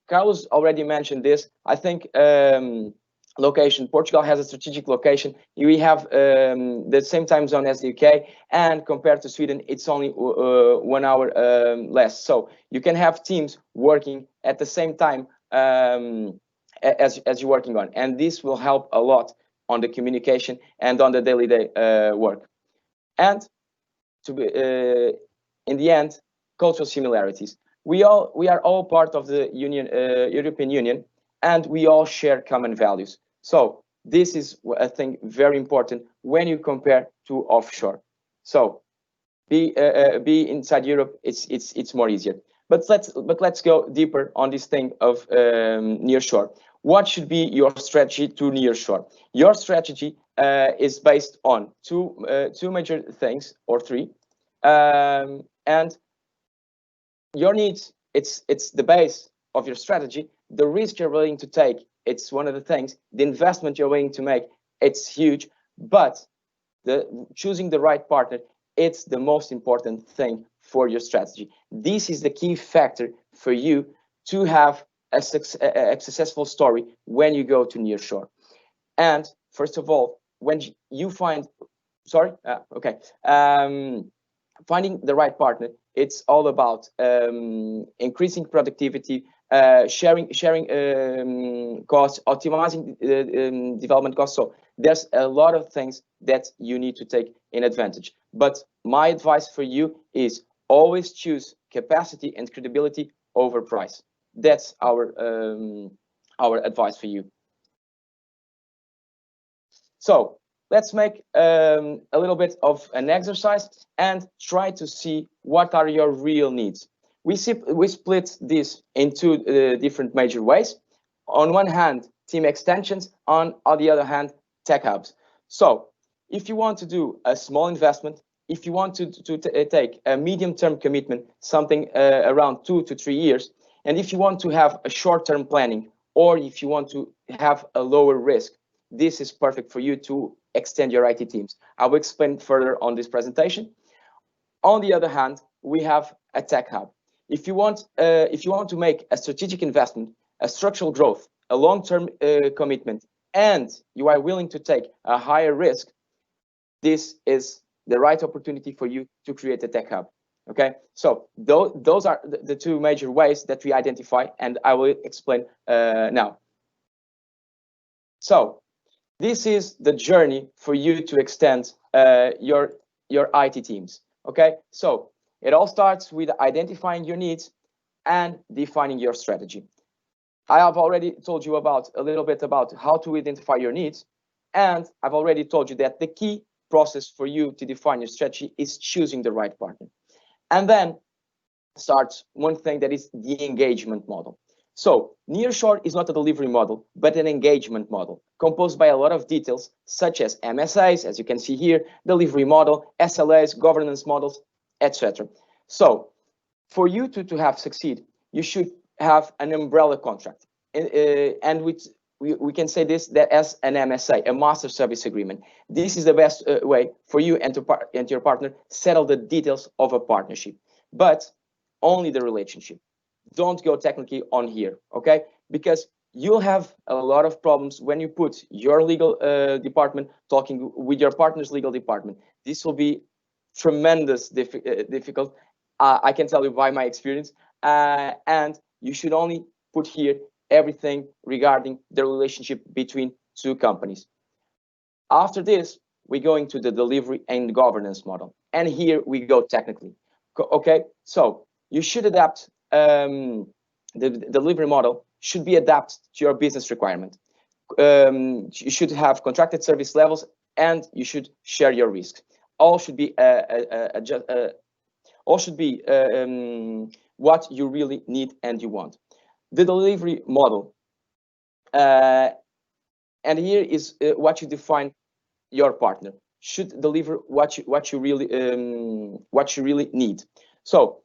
Carlos already mentioned this. I think location, Portugal has a strategic location. We have the same time zone as the UK, and compared to Sweden, it's only 1 hour less. So you can have teams working at the same time as you're working on, and this will help a lot on the communication and on the daily work. And to be, in the end, cultural similarities. We are all part of the European Union, and we all share common values. So this is, I think, very important when you compare to offshore. So be inside Europe, it's more easier. But let's go deeper on this thing of nearshore. What should be your strategy to nearshore? Your strategy is based on two major things, or three, and your needs, it's the base of your strategy. The risk you're willing to take, it's one of the things. The investment you're willing to make, it's huge. But choosing the right partner, it's the most important thing for your strategy. This is the key factor for you to have a successful story when you go to nearshore. And first of all, when you find, finding the right partner, it's all about increasing productivity, sharing costs, optimizing development costs. So there's a lot of things that you need to take in advantage. But my advice for you is always choose capacity and credibility over price. That's our advice for you. So let's make a little bit of an exercise and try to see what are your real needs. We split this into different major ways. On one hand, team extensions, on the other hand, tech hubs. So if you want to do a small investment, if you want to take a medium-term commitment, something around 2 to 3 years, and if you want to have a short-term planning, or if you want to have a lower risk, this is perfect for you to extend your IT teams. I will explain further on this presentation. On the other hand, we have a tech hub. If you want to make a strategic investment, a structural growth, a long-term commitment, and you are willing to take a higher risk, this is the right opportunity for you to create a tech hub. Okay, so those are the two major ways that we identify, and I will explain now. So this is the journey for you to extend your IT teams. Okay, so it all starts with identifying your needs and defining your strategy. I have already told you a little bit about how to identify your needs, and I've already told you that the key process for you to define your strategy is choosing the right partner. And then starts one thing, that is the engagement model. So nearshore is not a delivery model, but an engagement model composed by a lot of details, such as MSAs, as you can see here, delivery model, SLAs, governance models, etc. So for you to have succeed, you should have an umbrella contract, and we can say this that as an MSA, a master service agreement. This is the best way for you and your partner settle the details of a partnership, but only the relationship. Don't go technically on here, okay? Because you'll have a lot of problems when you put your legal department talking with your partner's legal department. This will be tremendous difficult. I can tell you by my experience, and you should only put here everything regarding the relationship between two companies. After this, we go into the delivery and governance model. And here we go technically. Okay, so you should adapt, the delivery model should be adapted to your business requirement. You should have contracted service levels, and you should share your risk. All should be what you really need and you want. The delivery model, and here is what you define your partner should deliver what you really need. So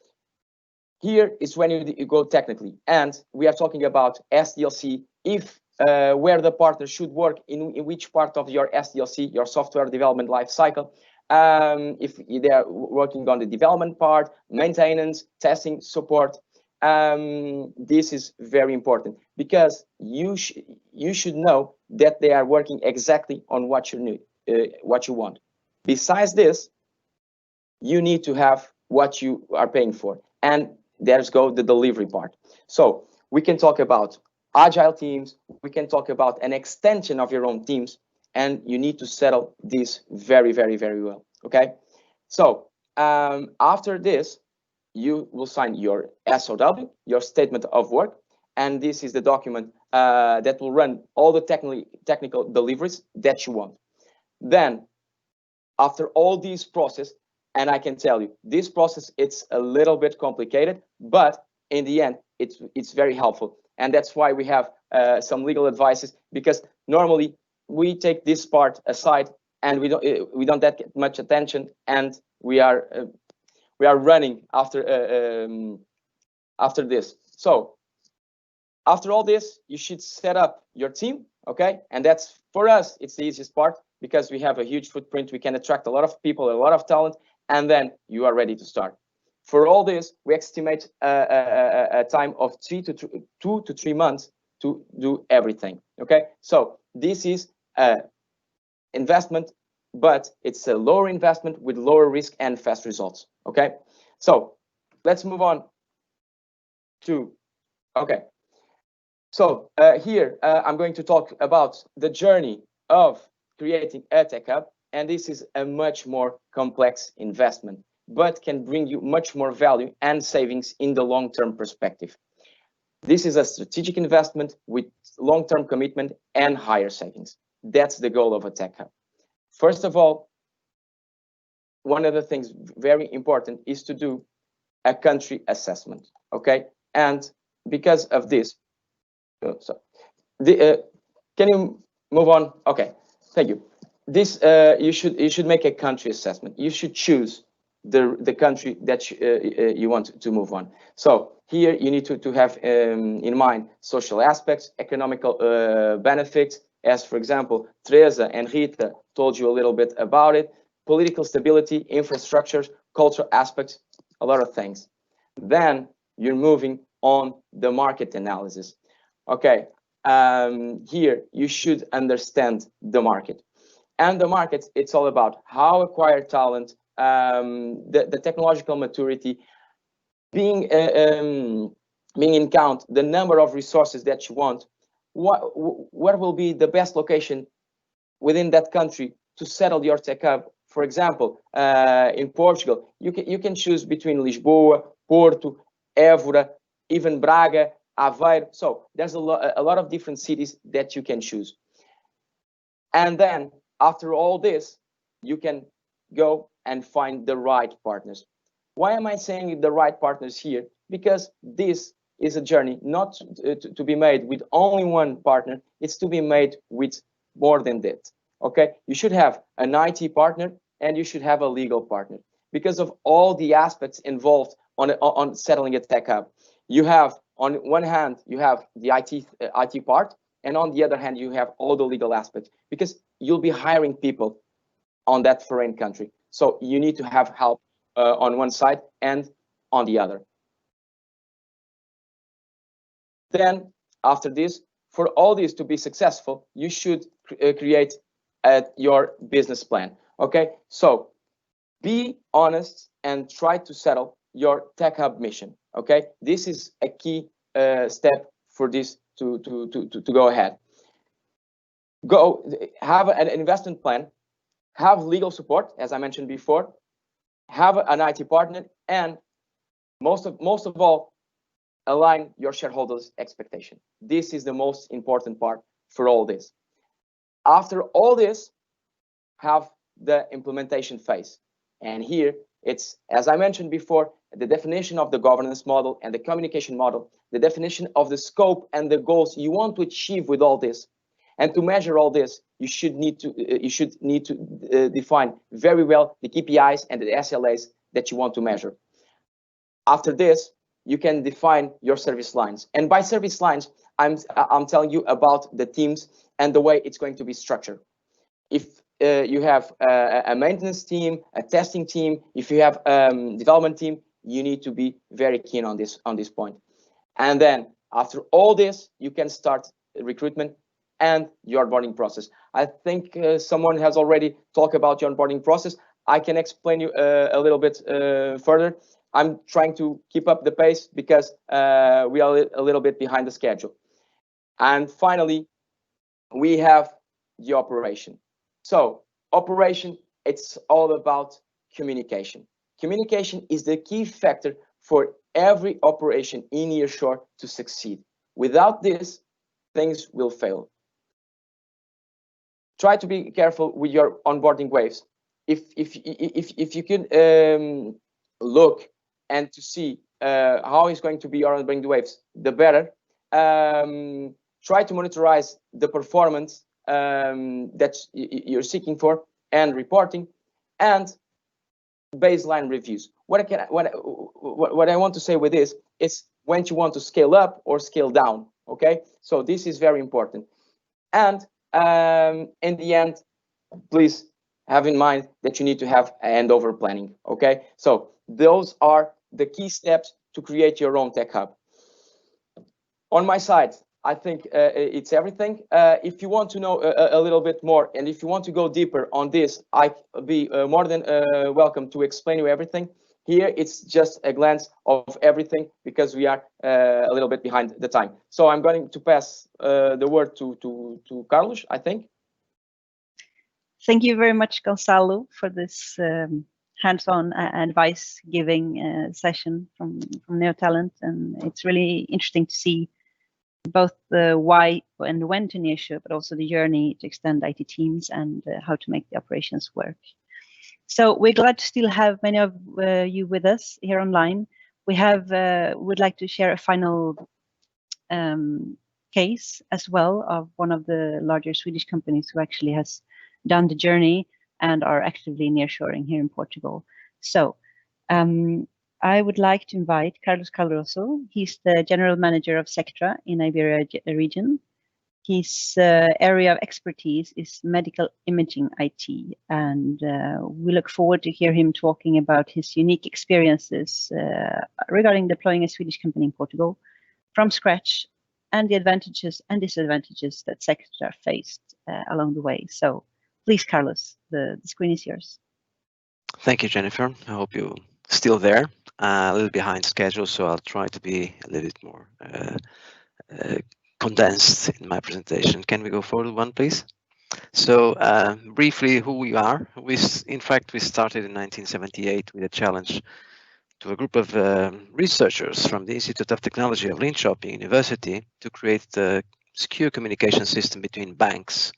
here is when you go technically, and we are talking about SDLC. If where the partner should work in which part of your SDLC, your software development life cycle. If they are working on the development part, maintenance, testing, support. This is very important because you should know that they are working exactly on what you need. What you want. Besides this, you need to have what you are paying for, and there's go the delivery part. So we can talk about agile teams, we can talk about an extension of your own teams, and you need to settle this very, very, very well. Okay, so after this, you will sign your SOW, your statement of work, and this is the document that will run all the technical deliveries that you want. Then, after all these process, and I can tell you, this process, it's a little bit complicated, but in the end, it's very helpful. And that's why we have some legal advices, because normally we take this part aside and we don't get much attention, and we are running after this. So after all this, you should set up your team, okay? And that's, for us, it's the easiest part, because we have a huge footprint. We can attract a lot of people, a lot of talent, and then you are ready to start. For all this, we estimate a time of 2 to 3 months to do everything, okay? So this is investment, but it's a lower investment with lower risk and fast results, okay? So let's move on to, okay. So here, I'm going to talk about the journey of creating a tech hub, and this is a much more complex investment, but can bring you much more value and savings in the long-term perspective. This is a strategic investment with long-term commitment and higher savings. That's the goal of a tech hub. First of all, one of the things very important is to do a country assessment, okay? And because of this, can you move on? Okay, thank you. This you should make a country assessment. You should choose the country that you want to move on. So here you need to have in mind social aspects, economical benefits, as for example, Teresa and Rita told you a little bit about it, political stability, infrastructure, cultural aspects, a lot of things. Then you're moving on the market analysis. Okay, here you should understand the market. And the market, it's all about how acquire talent, the technological maturity, being in count the number of resources that you want, where will be the best location within that country to settle your tech hub. For example, in Portugal, you can choose between Lisboa, Porto, Évora, even Braga, Aveiro. So there's a lot of different cities that you can choose. And then after all this, you can go and find the right partners. Why am I saying the right partners here? Because this is a journey not to be made with only one partner. It's to be made with more than that. Okay, you should have an IT partner and you should have a legal partner because of all the aspects involved on settling a tech hub. You have, on one hand, you have the IT part, and on the other hand, you have all the legal aspects, because you'll be hiring people on that foreign country. So you need to have help on one side and on the other. Then after this, for all this to be successful, you should create your business plan. Okay, so be honest and try to settle your tech hub mission. Okay, this is a key step for this to go ahead. go have an investment plan, have legal support, as I mentioned before, have an IT partner, and most of all, align your shareholders' expectation. This is the most important part for all this. After all this, have the implementation phase. And here it's, as I mentioned before, the definition of the governance model and the communication model, the definition of the scope and the goals you want to achieve with all this. And to measure all this, you should need to define very well the KPIs and the SLAs that you want to measure. After this, you can define your service lines. And by service lines, I'm telling you about the teams and the way it's going to be structured. If you have a maintenance team, a testing team, if you have a development team, you need to be very keen on this point. And then after all this, you can start recruitment and your onboarding process. I think someone has already talked about your onboarding process. I can explain you a little bit further. I'm trying to keep up the pace because we are a little bit behind the schedule. And finally, we have the operation. So operation, it's all about communication. Communication is the key factor for every operation in nearshore to succeed. Without this, things will fail. Try to be careful with your onboarding waves. If you can look and to see how it's going to be your onboarding waves, the better. Try to monitorize the performance that you're seeking for and reporting, and baseline reviews. What I want to say with this is when you want to scale up or scale down. Okay, so this is very important. And in the end, please have in mind that you need to have handover planning. Okay, so those are the key steps to create your own tech hub. On my side, I think it's everything. If you want to know a little bit more, and if you want to go deeper on this, I'd be more than welcome to explain you everything. Here, it's just a glance of everything because we are a little bit behind the time. So I'm going to pass the word to Carlos, I think. Thank you very much, Gonçalo, for this hands-on advice giving session from Neotalent. And it's really interesting to see both the why and when to nearshore, but also the journey to extend IT teams and how to make the operations work. So we're glad to still have many of you with us here online. We have would like to share a final case as well of one of the larger Swedish companies who actually has done the journey and are actively nearshoring here in Portugal. So I would like to invite Carlos Calroso. He's the general manager of Sectra in Iberia region. His area of expertise is medical imaging IT, and we look forward to hear him talking about his unique experiences regarding deploying a Swedish company in Portugal from scratch, and the advantages and disadvantages that Sectra faced along the way. So please, Carlos, the screen is yours. Thank you, Jennifer. I hope you're still there. A little behind schedule, so I'll try to be a little bit more condensed in my presentation. Can we go forward one, please? So briefly, who we are. In fact, we started in 1978 with a challenge to a group of researchers from the Institute of Technology of Linköping University to create a secure communication system between banks.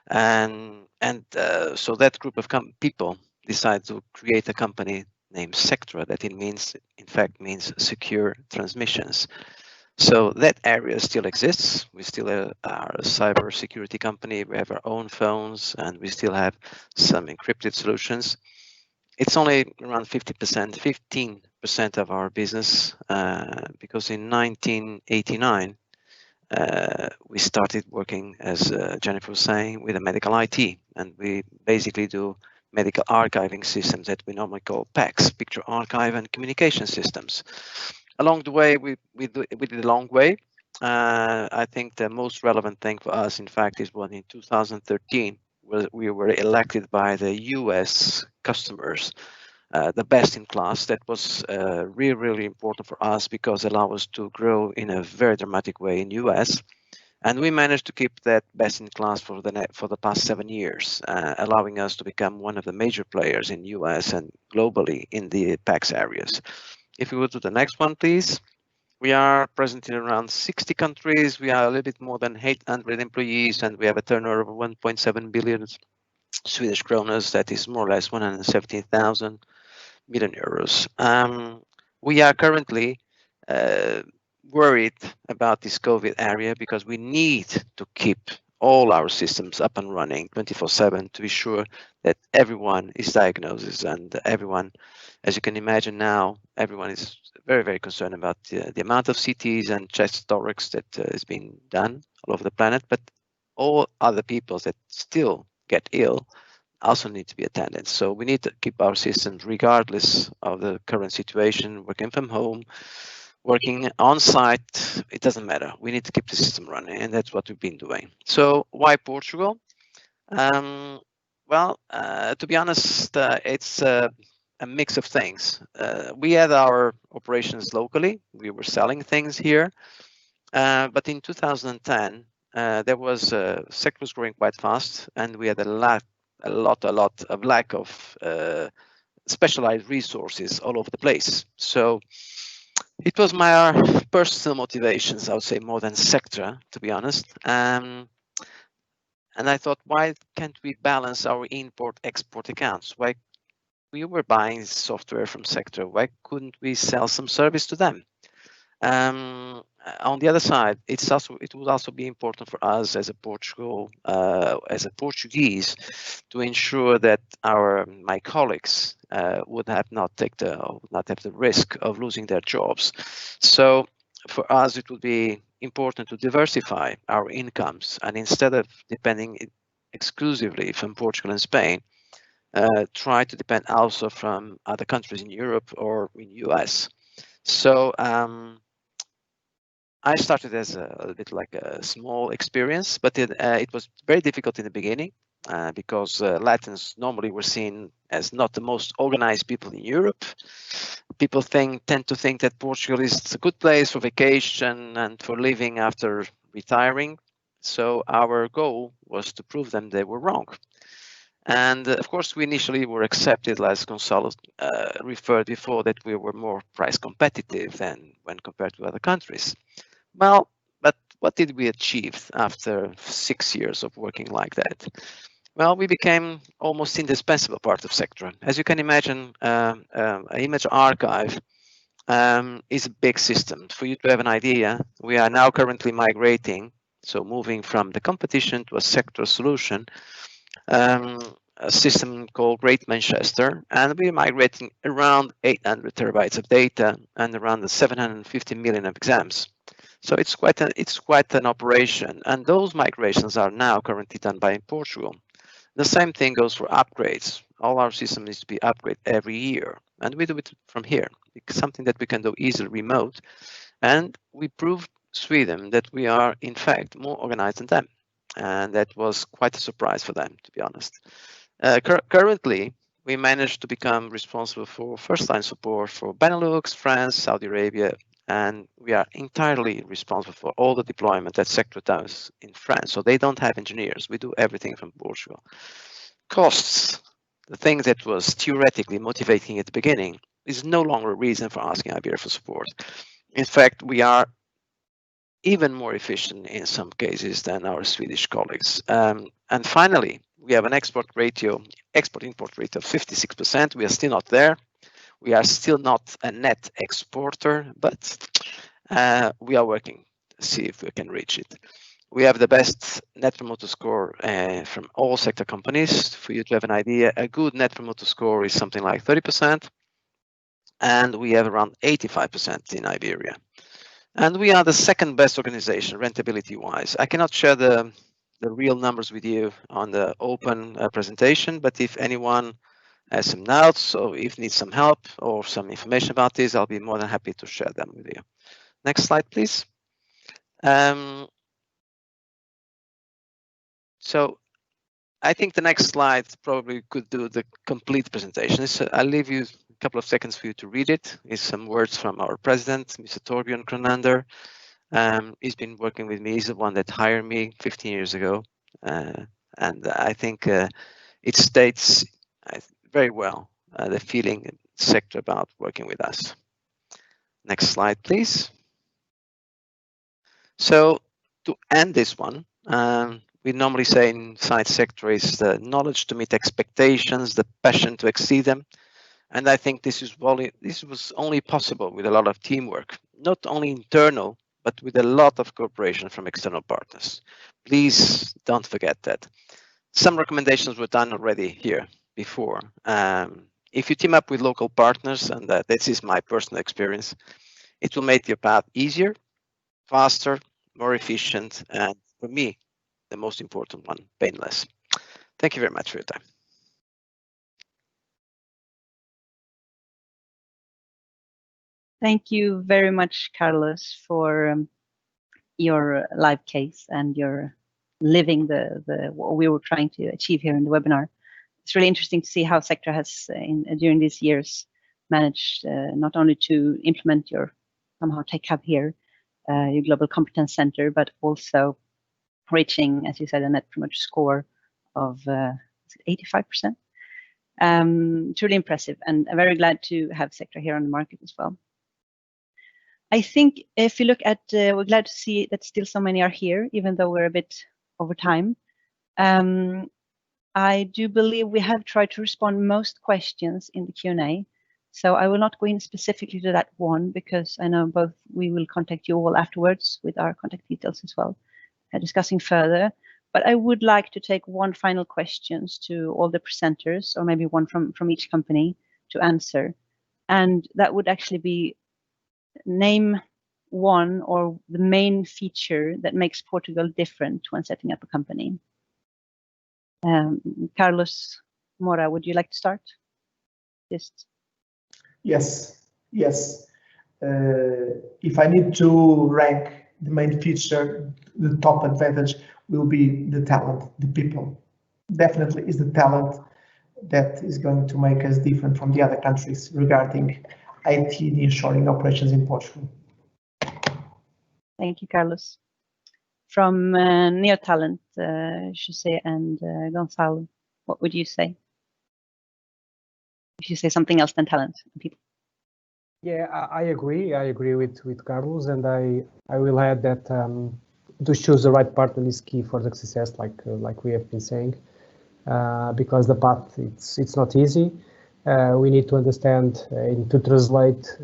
And so that group of people decided to create a company named Sectra, that in fact means secure transmissions. So that area still exists. We still are a cyber security company. We have our own phones, and we still have some encrypted solutions. It's only around 15% of our business, because in 1989, we started working, as Jennifer was saying, with a medical IT, and we basically do medical archiving systems that we normally call PACS, picture archive and communication systems. Along the way, we did a long way. I think the most relevant thing for us, in fact, is when in 2013, we were elected by the US customers, the best in class. That was really important for us because it allowed us to grow in a very dramatic way in US. And we managed to keep that best in class for the past 7 years, allowing us to become one of the major players in US and globally in the PAX areas. If we go to the next one, please. We are present in around 60 countries. We are a little bit more than 800 employees, and we have a turnover of 1.7 billion Swedish kroners. That is more or less 117,000 million euros. We are currently worried about this COVID area because we need to keep all our systems up and running 24/7 to be sure that everyone is diagnosed, and everyone, as you can imagine now, everyone is very, very concerned about the amount of CTs and chest thorax that is being done all over the planet, but all other people that still get ill also need to be attended. So we need to keep our systems regardless of the current situation, working from home, working on site, it doesn't matter. We need to keep the system running, and that's what we've been doing. So why Portugal? Well, to be honest, it's a mix of things. We had our operations locally. We were selling things here, but in 2010, there was Sectra was growing quite fast, and we had a lot of lack of specialized resources all over the place. So it was my personal motivations, I would say, more than Sectra, to be honest. And I thought, why can't we balance our import-export accounts? Why we were buying software from Sectra? Why couldn't we sell some service to them? On the other side, it would also be important for us as a Portuguese, to ensure that my colleagues would not have the risk of losing their jobs. So for us, it would be important to diversify our incomes, and instead of depending exclusively from Portugal and Spain, try to depend also from other countries in Europe or in US. So I started as a bit like a small experience, but it was very difficult in the beginning because Latins normally were seen as not the most organized people in Europe. People tend to think that Portugal is a good place for vacation and for living after retiring. So our goal was to prove them they were wrong. And of course, we initially were accepted, as Gonzalo referred before, that we were more price competitive than when compared to other countries. Well, but what did we achieve after 6 years of working like that? Well, we became almost indispensable part of Sectra. As you can imagine, an image archive is a big system. For you to have an idea, we are now currently migrating, so moving from the competition to a Sectra solution, a system called Great Manchester, and we're migrating around 800 terabytes of data and around 750 million of exams. So it's quite an operation, and those migrations are now currently done by Portugal. The same thing goes for upgrades. All our system needs to be upgraded every year, and we do it from here. It's something that we can do easily remote, and we proved Sweden that we are in fact more organized than them, and that was quite a surprise for them, to be honest. Currently, we managed to become responsible for first-line support for Benelux, France, Saudi Arabia, and we are entirely responsible for all the deployment that Sectra does in France. So they don't have engineers. We do everything from Portugal. Costs, the thing that was theoretically motivating at the beginning, is no longer a reason for asking IBR for support. In fact, we are even more efficient in some cases than our Swedish colleagues. And finally, we have an export-import rate of 56%. We are still not there. We are still not a net exporter, but we are working to see if we can reach it. We have the best Net Promoter Score from all sector companies. For you to have an idea, a good Net Promoter Score is something like 30%, and we have around 85% in Iberia. And we are the second best organization, rentability-wise. I cannot share the real numbers with you on the open presentation, but if anyone has some doubts or if needs some help or some information about this, I'll be more than happy to share them with you. Next slide, please. So I think the next slide probably could do the complete presentation. I'll leave you a couple of seconds for you to read it. It's some words from our president, Mr. Torbjörn Kronander. He's been working with me. He's the one that hired me 15 years ago. And I think it states very well the feeling in Sectra about working with us. Next slide, please. So to end this one, we normally say inside Sectra is the knowledge to meet expectations, the passion to exceed them. And I think this was only possible with a lot of teamwork, not only internal, but with a lot of cooperation from external partners. Please don't forget that. Some recommendations were done already here before. If you team up with local partners, and this is my personal experience, it will make your path easier, faster, more efficient, and for me, the most important one, painless. Thank you very much for your time. Thank you very much, Carlos, for your live case and your living what we were trying to achieve here in the webinar. It's really interesting to see how Sectra has, during these years, managed not only to implement your somehow tech hub here, your global competence center, but also reaching, as you said, a net promoter score of 85%. Truly impressive, and I'm very glad to have Sectra here on the market as well. I think if you look at, we're glad to see that still so many are here, even though we're a bit over time. I do believe we have tried to respond most questions in the Q&A. So I will not go in specifically to that one, because I know both we will contact you all afterwards with our contact details as well, discussing further. But I would like to take one final questions to all the presenters, or maybe one from each company to answer. And that would actually be, name one or the main feature that makes Portugal different when setting up a company. Carlos Mora, would you like to start? Just. Yes. If I need to rank the main feature, the top advantage will be the talent, the people. Definitely is the talent that is going to make us different from the other countries regarding IT nearshoring operations in Portugal. Thank you, Carlos. From Neotalent, Jose and Gonzalo, what would you say? If you say something else than talent and people. Yeah, I agree. I agree with Carlos, and I will add that to choose the right partner is key for the success, like we have been saying, because the path it's not easy. We need to understand and to translate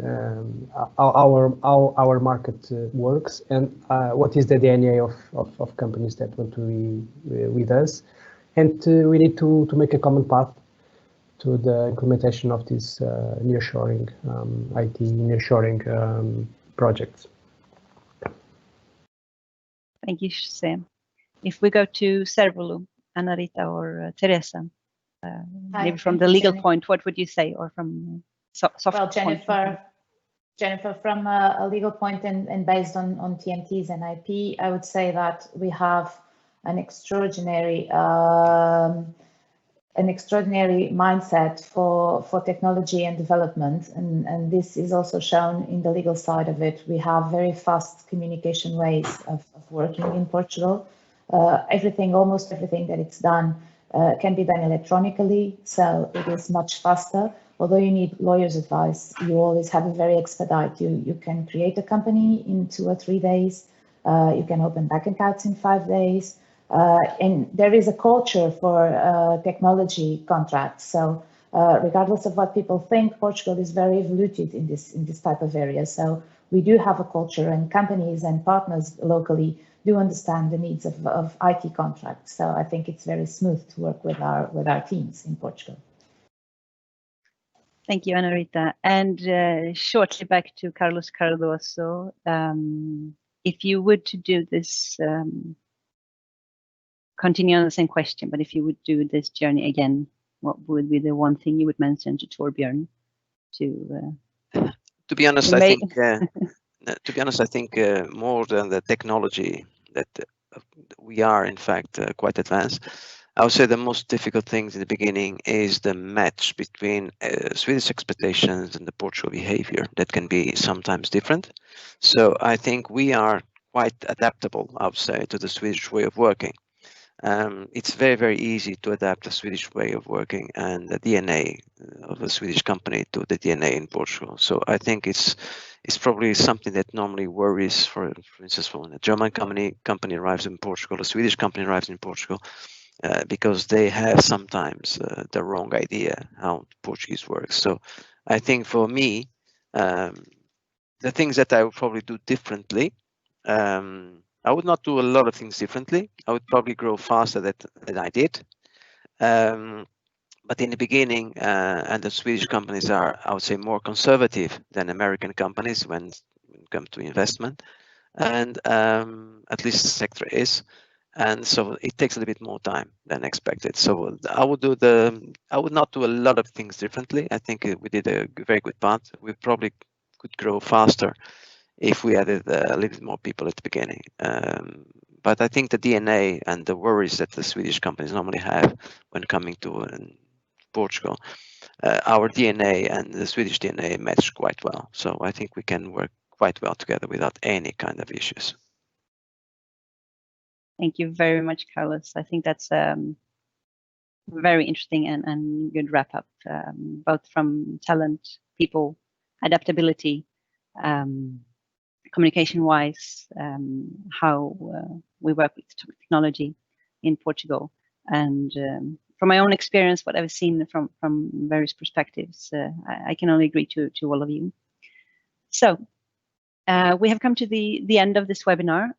how our market works, and what is the DNA of companies that want to be with us, and we need to make a common path to the implementation of this nearshoring, IT nearshoring projects. Thank you, Jose. If we go to Sérvulo, Ana Rita or Teresa, maybe from the legal point, what would you say, or from soft point? Well, Jennifer, from a legal point and based on TMTs and IP, I would say that we have an extraordinary mindset for technology and development, and this is also shown in the legal side of it. We have very fast communication ways of working in Portugal. Almost everything that it's done can be done electronically, so it is much faster. Although you need lawyer's advice, you always have a very expedite. You can create a company in 2 or 3 days. You can open bank accounts in 5 days. And there is a culture for technology contracts. So regardless of what people think, Portugal is very evoluted in this type of area. So we do have a culture, and companies and partners locally do understand the needs of IT contracts. So I think it's very smooth to work with our teams in Portugal. Thank you, Ana Rita. And shortly back to Carlos Cardoso. If you would to do this, continue on the same question, but if you would do this journey again, what would be the one thing you would mention to Torbjörn? To be honest, I think more than the technology that we are in fact quite advanced. I would say the most difficult things in the beginning is the match between Swedish expectations and the Portugal behavior that can be sometimes different. So I think we are quite adaptable, I would say, to the Swedish way of working. It's very, very easy to adapt the Swedish way of working and the DNA of a Swedish company to the DNA in Portugal. So I think it's probably something that normally worries, for instance, when a German company arrives in Portugal, a Swedish company arrives in Portugal, because they have sometimes the wrong idea how Portuguese works. So I think for me, the things that I would probably do differently, I would not do a lot of things differently. I would probably grow faster than I did. But in the beginning, and the Swedish companies are, I would say, more conservative than American companies when it comes to investment. And at least Sectra is. And so it takes a little bit more time than expected. So I would not do a lot of things differently. I think we did a very good part. We probably could grow faster if we added a little bit more people at the beginning. But I think the DNA and the worries that the Swedish companies normally have when coming to Portugal, our DNA and the Swedish DNA match quite well. So I think we can work quite well together without any kind of issues. Thank you very much, Carlos. I think that's very interesting and good wrap up, both from talent, people, adaptability, communication-wise, how we work with technology in Portugal, and from my own experience, what I've seen from various perspectives, I can only agree to all of you. So we have come to the end of this webinar.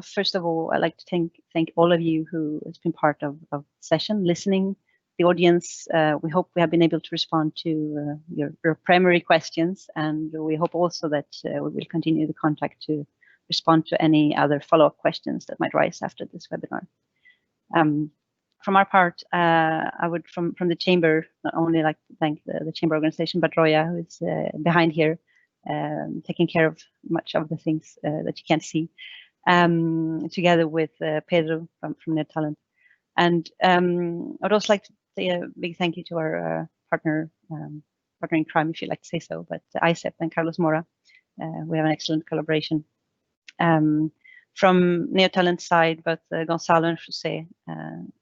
First of all, I'd like to thank all of you who has been part of the session, listening, the audience. We hope we have been able to respond to your primary questions, and we hope also that we will continue the contact to respond to any other follow-up questions that might rise after this webinar. From our part, I would, from the Chamber, not only like to thank the Chamber organization, but Roya, who is behind here, taking care of much of the things that you can't see, together with Pedro from Neotalent. And I'd also like to say a big thank you to our partner in crime, if you'd like to say so, but AICEP and Carlos Mora. We have an excellent collaboration. From Neotalent side, both Gonzalo and Jose,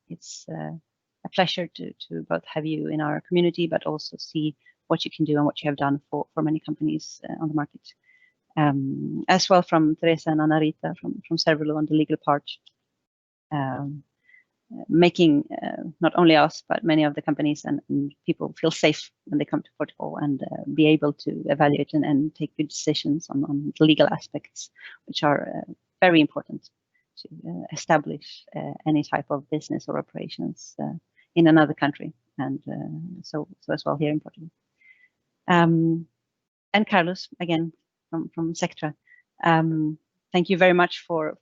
it's a pleasure to both have you in our community, but also see what you can do and what you have done for many companies on the market. As well from Teresa and Ana Rita from Sérvulo on the legal part, making not only us, but many of the companies and people feel safe when they come to Portugal and be able to evaluate and take good decisions on the legal aspects, which are very important to establish any type of business or operations in another country, and so as well here in Portugal. And Carlos, again, from Sectra, thank you very much for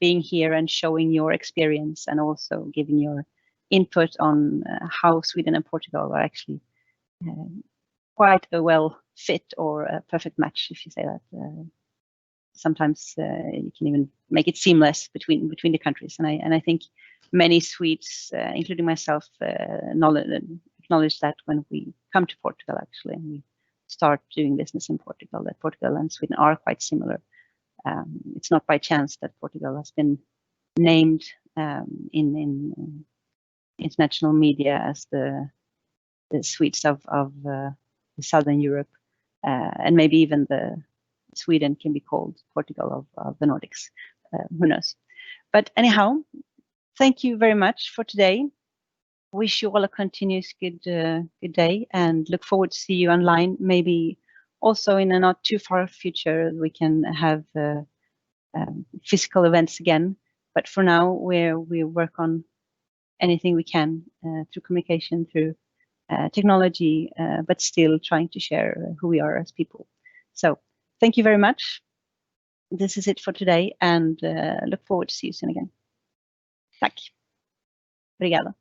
being here and showing your experience and also giving your input on how Sweden and Portugal are actually quite a well fit or a perfect match, if you say that. Sometimes you can even make it seamless between the countries, and I think many Swedes, including myself, acknowledge that when we come to Portugal, actually, and we start doing business in Portugal, that Portugal and Sweden are quite similar. It's not by chance that Portugal has been named in international media as the Swedes of Southern Europe, and maybe even Sweden can be called Portugal of the Nordics. Who knows? But anyhow, thank you very much for today. Wish you all a continuous good day, and look forward to see you online. Maybe also in a not too far future we can have physical events again. But for now, we work on anything we can through communication, through technology, but still trying to share who we are as people. So thank you very much. This is it for today, and look forward to see you soon again. Tack. Obrigada.